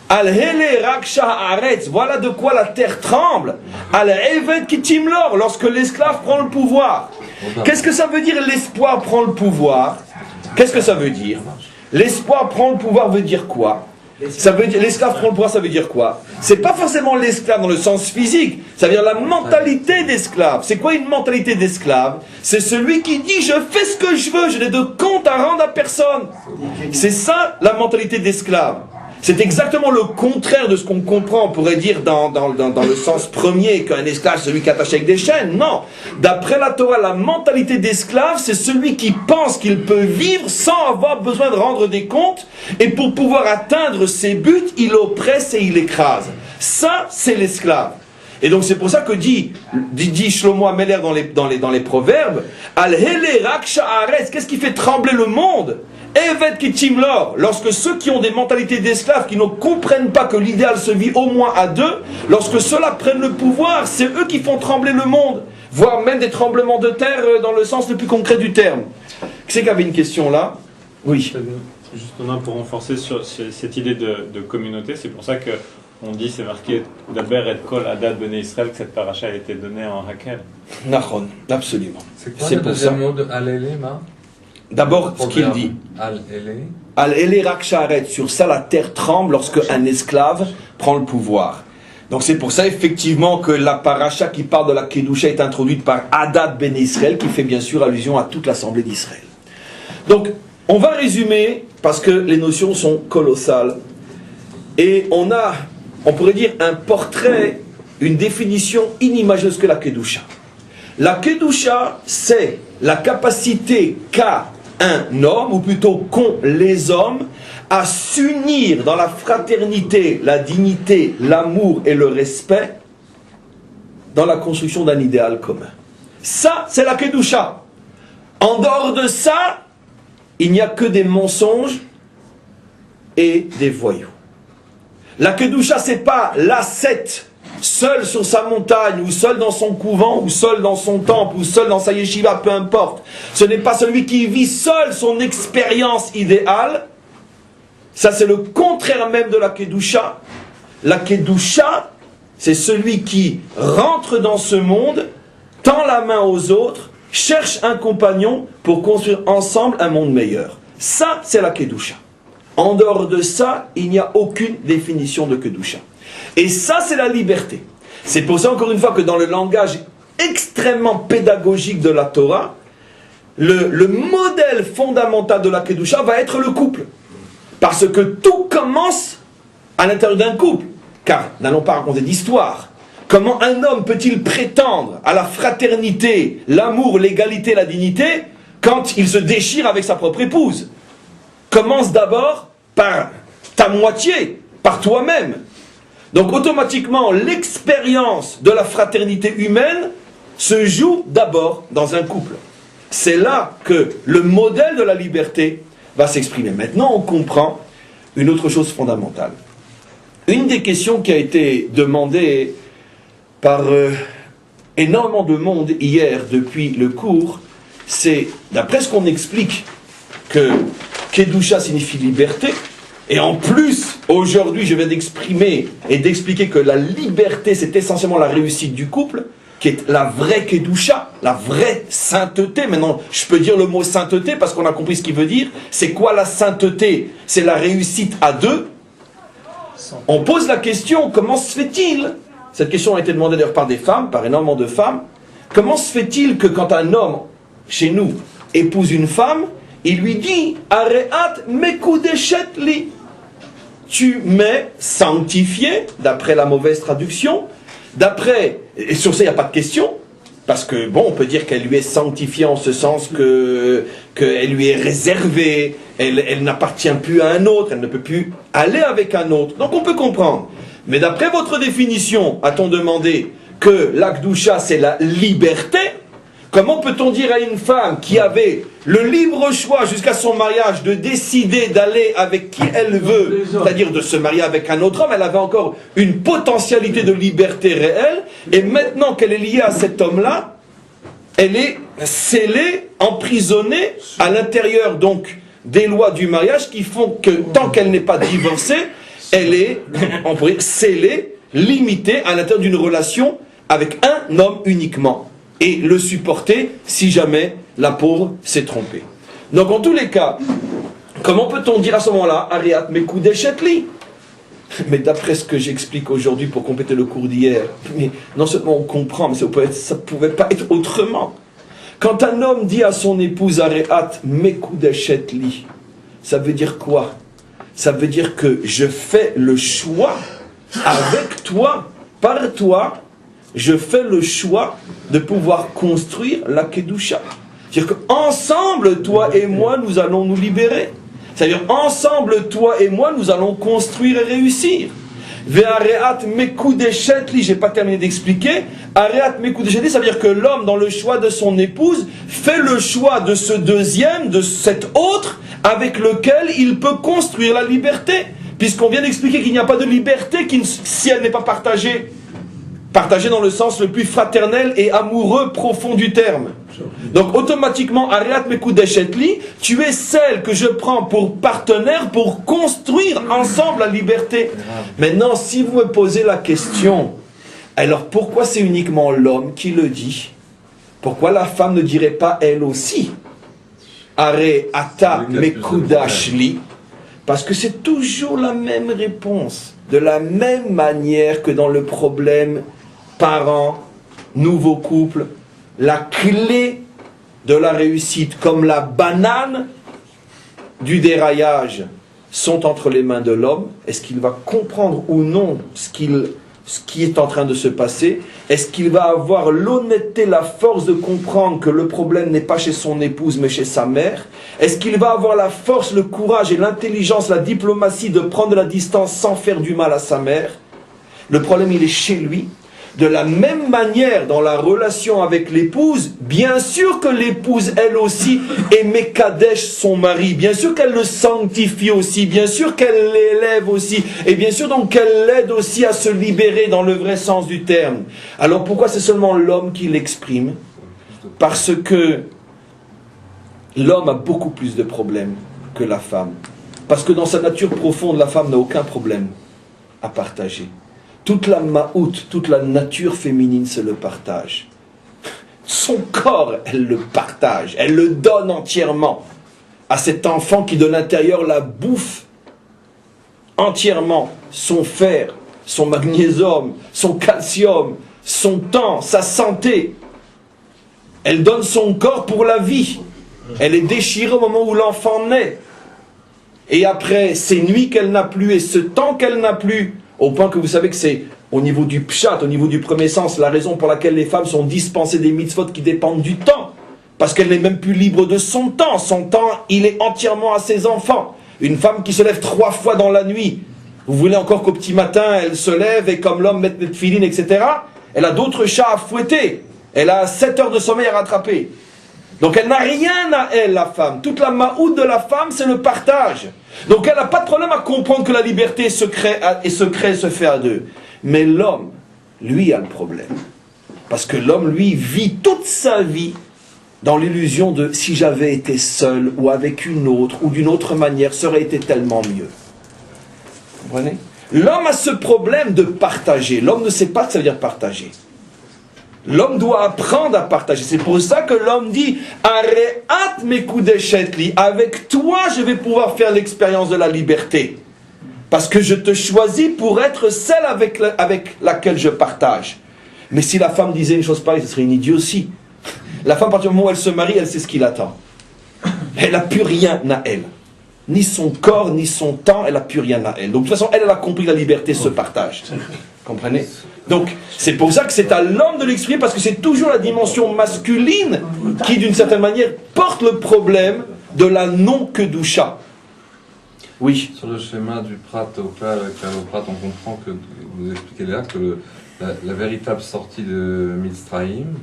Al-Hele Raksha Haaretz, voilà de quoi la terre tremble. Al-Eved Kitimlor, lorsque l'esclave prend le pouvoir. Qu'est-ce que ça veut dire l'espoir prend le pouvoir? Qu'est-ce que ça veut dire? L'espoir prend le pouvoir veut dire quoi? Ça veut dire, l'esclave prend le pouvoir, ça veut dire quoi? C'est pas forcément l'esclave dans le sens physique, ça veut dire la mentalité d'esclave. C'est quoi une mentalité d'esclave? C'est celui qui dit je fais ce que je veux, je n'ai de compte à rendre à personne. C'est ça la mentalité d'esclave. C'est exactement le contraire de ce qu'on comprend, on pourrait dire dans le sens premier, qu'un esclave c'est celui qui est attaché avec des chaînes. Non, d'après la Torah, la mentalité d'esclave, c'est celui qui pense qu'il peut vivre sans avoir besoin de rendre des comptes, et pour pouvoir atteindre ses buts, il oppresse et il écrase. Ça, c'est l'esclave. Et donc c'est pour ça que dit Shlomo Ameler dans les proverbes, Al-Hele Raksha Haaretz, qu'est-ce qui fait trembler le monde? Evet Kitimlor, lorsque ceux qui ont des mentalités d'esclaves, qui ne comprennent pas que l'idéal se vit au moins à deux, lorsque ceux-là prennent le pouvoir, c'est eux qui font trembler le monde, voire même des tremblements de terre dans le sens le plus concret du terme. Qui c'est qui avait une question là? Oui. Justement, pour renforcer sur cette idée de communauté, c'est pour ça que on dit, c'est marqué d'Aber et Kol Hadad Bnei Israël, que cette paracha a été donnée en Hakel. Nachon, absolument. C'est quoi le deuxième mot de Al-Ele, ma? D'abord, ce qu'il dit. Al-Ele. Al-Ele Raksha Haaretz, sur ça la terre tremble lorsque un esclave prend le pouvoir. Donc c'est pour ça effectivement que la paracha qui parle de la Kedusha est introduite par Hadad ben Israël, qui fait bien sûr allusion à toute l'assemblée d'Israël. Donc on va résumer, parce que les notions sont colossales, et on pourrait dire un portrait, une définition inimaginable de ce que la Kedusha. La Kedusha, c'est la capacité qu'a un homme, ou plutôt qu'ont les hommes, à s'unir dans la fraternité, la dignité, l'amour et le respect dans la construction d'un idéal commun. Ça, c'est la Kedusha. En dehors de ça, il n'y a que des mensonges et des voyous. La Kedusha, c'est pas l'ascète seul sur sa montagne, ou seul dans son couvent, ou seul dans son temple, ou seul dans sa yeshiva, peu importe. Ce n'est pas celui qui vit seul son expérience idéale. Ça, c'est le contraire même de la Kedusha. La Kedusha, c'est celui qui rentre dans ce monde, tend la main aux autres, cherche un compagnon pour construire ensemble un monde meilleur. Ça, c'est la Kedusha. En dehors de ça, il n'y a aucune définition de Kedusha. Et ça, c'est la liberté. C'est pour ça, encore une fois, que dans le langage extrêmement pédagogique de la Torah, le modèle fondamental de la Kedusha va être le couple. Parce que tout commence à l'intérieur d'un couple. Car, n'allons pas raconter d'histoire. Comment un homme peut-il prétendre à la fraternité, l'amour, l'égalité, la dignité, quand il se déchire avec sa propre épouse? Commence d'abord par ta moitié, par toi-même. Donc automatiquement, l'expérience de la fraternité humaine se joue d'abord dans un couple. C'est là que le modèle de la liberté va s'exprimer. Maintenant, on comprend une autre chose fondamentale. Une des questions qui a été demandée par énormément de monde hier depuis le cours, c'est, d'après ce qu'on explique, que Kedusha signifie liberté, et en plus, aujourd'hui, je viens d'exprimer et d'expliquer que la liberté, c'est essentiellement la réussite du couple, qui est la vraie Kedusha, la vraie sainteté. Maintenant, je peux dire le mot sainteté parce qu'on a compris ce qu'il veut dire. C'est quoi la sainteté? C'est la réussite à deux. On pose la question, comment se fait-il? Cette question a été demandée d'ailleurs par des femmes, par énormément de femmes. Comment se fait-il que quand un homme, chez nous, épouse une femme, il lui dit « Areat mekudeshet li » tu m'es sanctifié, d'après la mauvaise traduction, d'après, et sur ça il n'y a pas de question, parce que bon, on peut dire qu'elle lui est sanctifiée en ce sens qu'elle lui est réservée, elle n'appartient plus à un autre, elle ne peut plus aller avec un autre, donc on peut comprendre. Mais d'après votre définition, a-t-on demandé que l'Akdoucha c'est la liberté? Comment peut-on dire à une femme qui avait le libre choix jusqu'à son mariage de décider d'aller avec qui elle veut, c'est-à-dire de se marier avec un autre homme, elle avait encore une potentialité de liberté réelle, et maintenant qu'elle est liée à cet homme-là, elle est scellée, emprisonnée à l'intérieur donc des lois du mariage qui font que tant qu'elle n'est pas divorcée, elle est, on pourrait dire, scellée, limitée à l'intérieur d'une relation avec un homme uniquement. Et le supporter si jamais la pauvre s'est trompée. Donc en tous les cas, comment peut-on dire à ce moment-là, Ariat mekudeshet li? Mais d'après ce que j'explique aujourd'hui pour compléter le cours d'hier, mais non seulement on comprend, mais ça ne pouvait pas être autrement. Quand un homme dit à son épouse Ariat mekudeshet li, ça veut dire quoi? Ça veut dire que je fais le choix avec toi, par toi, je fais le choix de pouvoir construire la Kedusha. C'est-à-dire qu'ensemble, toi et moi, nous allons nous libérer. C'est-à-dire, ensemble, toi et moi, nous allons construire et réussir. Ve'areat mekudeshet li, j'ai pas terminé d'expliquer. Areat mekudeshet li, ça veut dire que l'homme, dans le choix de son épouse, fait le choix de ce deuxième, de cet autre, avec lequel il peut construire la liberté. Puisqu'on vient d'expliquer qu'il n'y a pas de liberté si elle n'est pas partagée. Partagé dans le sens le plus fraternel et amoureux profond du terme. Donc automatiquement, Ariat mekudeshet li, tu es celle que je prends pour partenaire pour construire ensemble la liberté. Maintenant, si vous me posez la question, alors pourquoi c'est uniquement l'homme qui le dit? Pourquoi la femme ne dirait pas elle aussi Areata mekudash li? Parce que c'est toujours la même réponse, de la même manière que dans le problème parents, nouveau couple, la clé de la réussite, comme la banane du déraillage, sont entre les mains de l'homme. Est-ce qu'il va comprendre ou non ce qui est en train de se passer? Est-ce qu'il va avoir l'honnêteté, la force de comprendre que le problème n'est pas chez son épouse mais chez sa mère? Est-ce qu'il va avoir la force, le courage et l'intelligence, la diplomatie de prendre la distance sans faire du mal à sa mère? Le problème il est chez lui. De la même manière, dans la relation avec l'épouse, bien sûr que l'épouse, elle aussi, est Mekadesh son mari. Bien sûr qu'elle le sanctifie aussi. Bien sûr qu'elle l'élève aussi. Et bien sûr donc qu'elle l'aide aussi à se libérer dans le vrai sens du terme. Alors pourquoi c'est seulement l'homme qui l'exprime? Parce que l'homme a beaucoup plus de problèmes que la femme. Parce que dans sa nature profonde, la femme n'a aucun problème à partager. Toute la ma'out, toute la nature féminine, c'est le partage. Son corps, elle le partage, elle le donne entièrement à cet enfant qui de l'intérieur la bouffe entièrement. Son fer, son magnésium, son calcium, son temps, sa santé. Elle donne son corps pour la vie. Elle est déchirée au moment où l'enfant naît. Et après ces nuits qu'elle n'a plus et ce temps qu'elle n'a plus, au point que vous savez que c'est au niveau du pshat, au niveau du premier sens, la raison pour laquelle les femmes sont dispensées des mitzvot qui dépendent du temps. Parce qu'elle n'est même plus libre de son temps. Son temps, il est entièrement à ses enfants. Une femme qui se lève 3 fois dans la nuit, vous voulez encore qu'au petit matin, elle se lève et comme l'homme met des tefilines, etc. Elle a d'autres chats à fouetter. Elle a 7 heures de sommeil à rattraper. Donc elle n'a rien à elle, la femme. Toute la ma'oud de la femme, c'est le partage. Donc elle n'a pas de problème à comprendre que la liberté se crée et se fait à deux. Mais l'homme, lui, a le problème. Parce que l'homme, lui, vit toute sa vie dans l'illusion de si j'avais été seul ou avec une autre ou d'une autre manière, ça aurait été tellement mieux. Vous comprenez? L'homme a ce problème de partager. L'homme ne sait pas ce que ça veut dire partager. L'homme doit apprendre à partager. C'est pour ça que l'homme dit Areat mekudeshetli, avec toi je vais pouvoir faire l'expérience de la liberté. Parce que je te choisis pour être celle avec laquelle je partage. Mais si la femme disait une chose pareille, ce serait une idiotie. La femme, à partir du moment où elle se marie, elle sait ce qui l'attend. Elle n'a plus rien à elle. Ni son corps, ni son temps, elle n'a plus rien à elle. Donc de toute façon, elle a compris que la liberté se partage. Comprenez? Donc, c'est pour ça que c'est à l'homme de l'exprimer, parce que c'est toujours la dimension masculine qui, d'une certaine manière, porte le problème de la non-kedusha. Oui. Sur le schéma du Prat au Klal, avec le Prat, on comprend que, vous expliquez là, que la véritable sortie de Mitzrayim,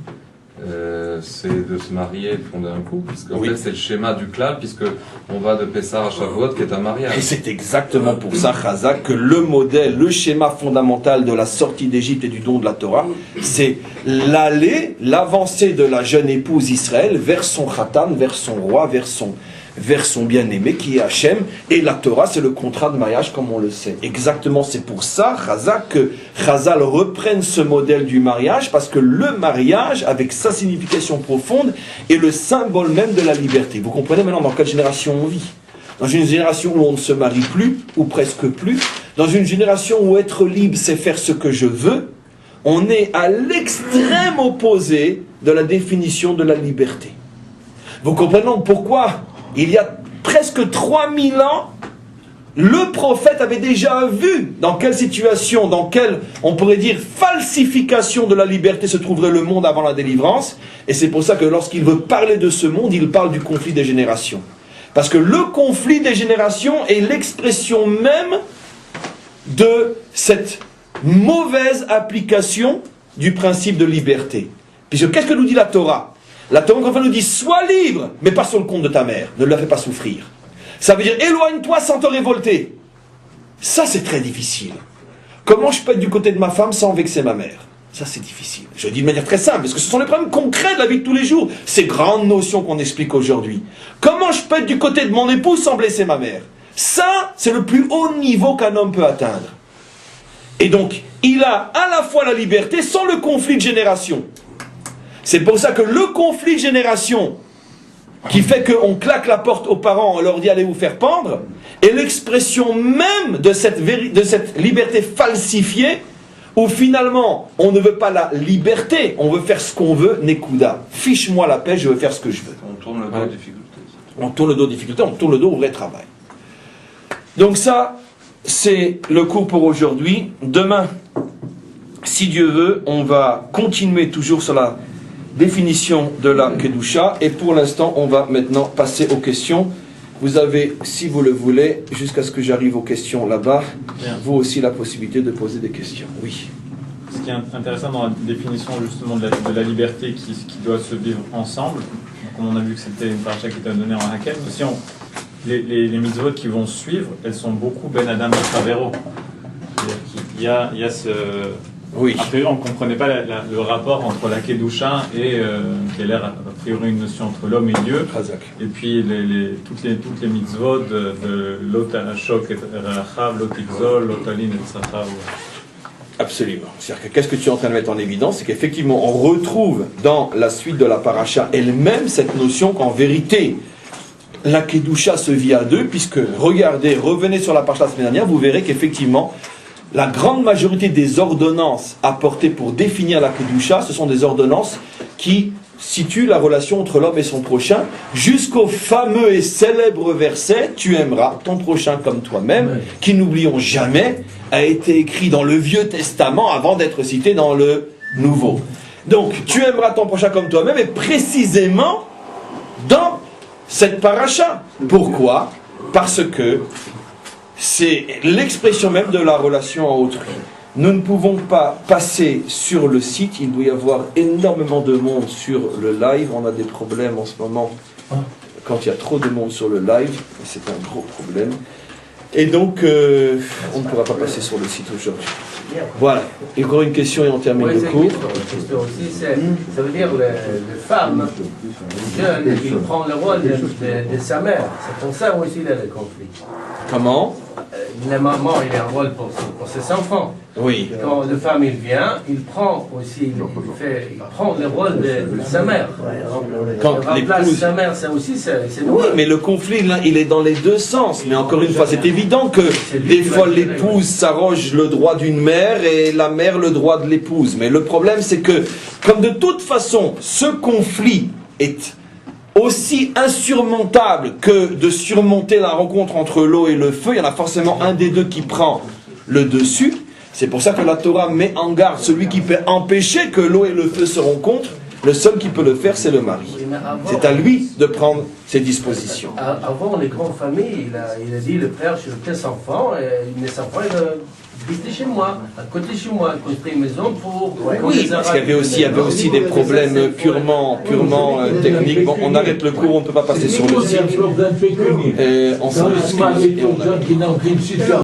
c'est de se marier et de fonder un couple, puisqu'en fait c'est le schéma du Klal, puisque on va de Pessah à Shavuot qui est un mariage. Et c'est exactement pour ça, Chazak, que le modèle, le schéma fondamental de la sortie d'Égypte et du don de la Torah, c'est l'avancée de la jeune épouse Israël vers son Khatan, vers son roi, vers son bien-aimé qui est Hachem, et la Torah c'est le contrat de mariage comme on le sait. Exactement, c'est pour ça, Chazak, que Chazal reprenne ce modèle du mariage, parce que le mariage, avec sa signification profonde, est le symbole même de la liberté. Vous comprenez maintenant dans quelle génération on vit? Dans une génération où on ne se marie plus, ou presque plus, dans une génération où être libre c'est faire ce que je veux, on est à l'extrême opposé de la définition de la liberté. Vous comprenez donc pourquoi il y a presque 3000 ans, le prophète avait déjà vu dans quelle situation, dans quelle, on pourrait dire, falsification de la liberté se trouverait le monde avant la délivrance. Et c'est pour ça que lorsqu'il veut parler de ce monde, il parle du conflit des générations. Parce que le conflit des générations est l'expression même de cette mauvaise application du principe de liberté. Puisque qu'est-ce que nous dit la Torah? La Torah nous dit, sois libre, mais pas sur le compte de ta mère, ne la fais pas souffrir. Ça veut dire, éloigne-toi sans te révolter. Ça, c'est très difficile. Comment je peux être du côté de ma femme sans vexer ma mère? Ça, c'est difficile. Je le dis de manière très simple, parce que ce sont les problèmes concrets de la vie de tous les jours. Ces grandes notions qu'on explique aujourd'hui. Comment je peux être du côté de mon épouse sans blesser ma mère? Ça, c'est le plus haut niveau qu'un homme peut atteindre. Et donc, il a à la fois la liberté sans le conflit de génération. C'est pour ça que le conflit de génération qui fait qu'on claque la porte aux parents, on leur dit allez vous faire pendre, est l'expression même de cette liberté falsifiée, où finalement on ne veut pas la liberté, on veut faire ce qu'on veut, Nekuda. Fiche-moi la paix, je veux faire ce que je veux. On tourne le dos aux difficultés. On tourne le dos aux difficultés, on tourne le dos au vrai travail. Donc ça, c'est le cours pour aujourd'hui. Demain, si Dieu veut, on va continuer toujours sur la définition de la Kedusha, et pour l'instant on va maintenant passer aux questions. Vous avez, si vous le voulez, jusqu'à ce que j'arrive aux questions là-bas, vous aussi la possibilité de poser des questions. Oui. qui est intéressant dans la définition justement de la liberté qui doit se vivre ensemble, comme on a vu que c'était une paracha qui était donnée en Hakel, aussi les mitzvot qui vont suivre, elles sont beaucoup Ben Adam Travero. Il y a ce... Oui. Après, on ne comprenait pas le rapport entre la Kedusha et qui a l'air a priori une notion entre l'homme et Dieu. Et puis toutes les mitzvot de l'ot hashok et rachav, l'ot ikzol, l'ot alin et tzachav. Absolument. C'est-à-dire que qu'est-ce que tu es en train de mettre en évidence, c'est qu'effectivement on retrouve dans la suite de la paracha elle-même cette notion qu'en vérité la Kedusha se vit à deux, puisque regardez, revenez sur la paracha la semaine dernière, vous verrez qu'effectivement la grande majorité des ordonnances apportées pour définir la Kedusha, ce sont des ordonnances qui situent la relation entre l'homme et son prochain, jusqu'au fameux et célèbre verset « Tu aimeras ton prochain comme toi-même », qui, n'oublions jamais, a été écrit dans le Vieux Testament avant d'être cité dans le Nouveau. Donc, tu aimeras ton prochain comme toi-même, et précisément dans cette paracha. Pourquoi ? Parce que c'est l'expression même de la relation à autrui. Nous ne pouvons pas passer sur le site, il doit y avoir énormément de monde sur le live, on a des problèmes en ce moment quand il y a trop de monde sur le live, c'est un gros problème. Et donc, on ne pourra pas passer sur le site aujourd'hui. Voilà, et encore une question et on termine le cours. Une question aussi, ça veut dire les femmes jeunes qui prennent le rôle de sa mère. C'est pour ça aussi il y a le conflit. Comment ? La maman, il a un rôle pour ses enfants. Oui. Quand la femme il vient, il prend aussi, il prend le rôle de sa mère. Quand Il remplace l'épouse... sa mère, ça aussi c'est Oui, nouveau. mais le conflit, là, il est dans les deux sens. Mais encore une fois, c'est évident que des fois l'épouse s'arroge le droit d'une mère et la mère le droit de l'épouse. Mais le problème, c'est que, comme de toute façon, ce conflit est aussi insurmontable que de surmonter la rencontre entre l'eau et le feu, il y en a forcément un des deux qui prend le dessus. C'est pour ça que la Torah met en garde celui qui peut empêcher que l'eau et le feu se rencontrent. Le seul qui peut le faire, c'est le mari. C'est à lui de prendre ses dispositions. Avant, les grandes familles, il a dit le père, je veux des enfants, et mes enfants, ils habitaient chez moi, à côté de chez moi, construit une maison pour... Oui, parce qu'il y avait aussi des problèmes purement techniques. Bon, on arrête le cours, on ne peut pas passer sur le site. On s'en excuse et on arrête.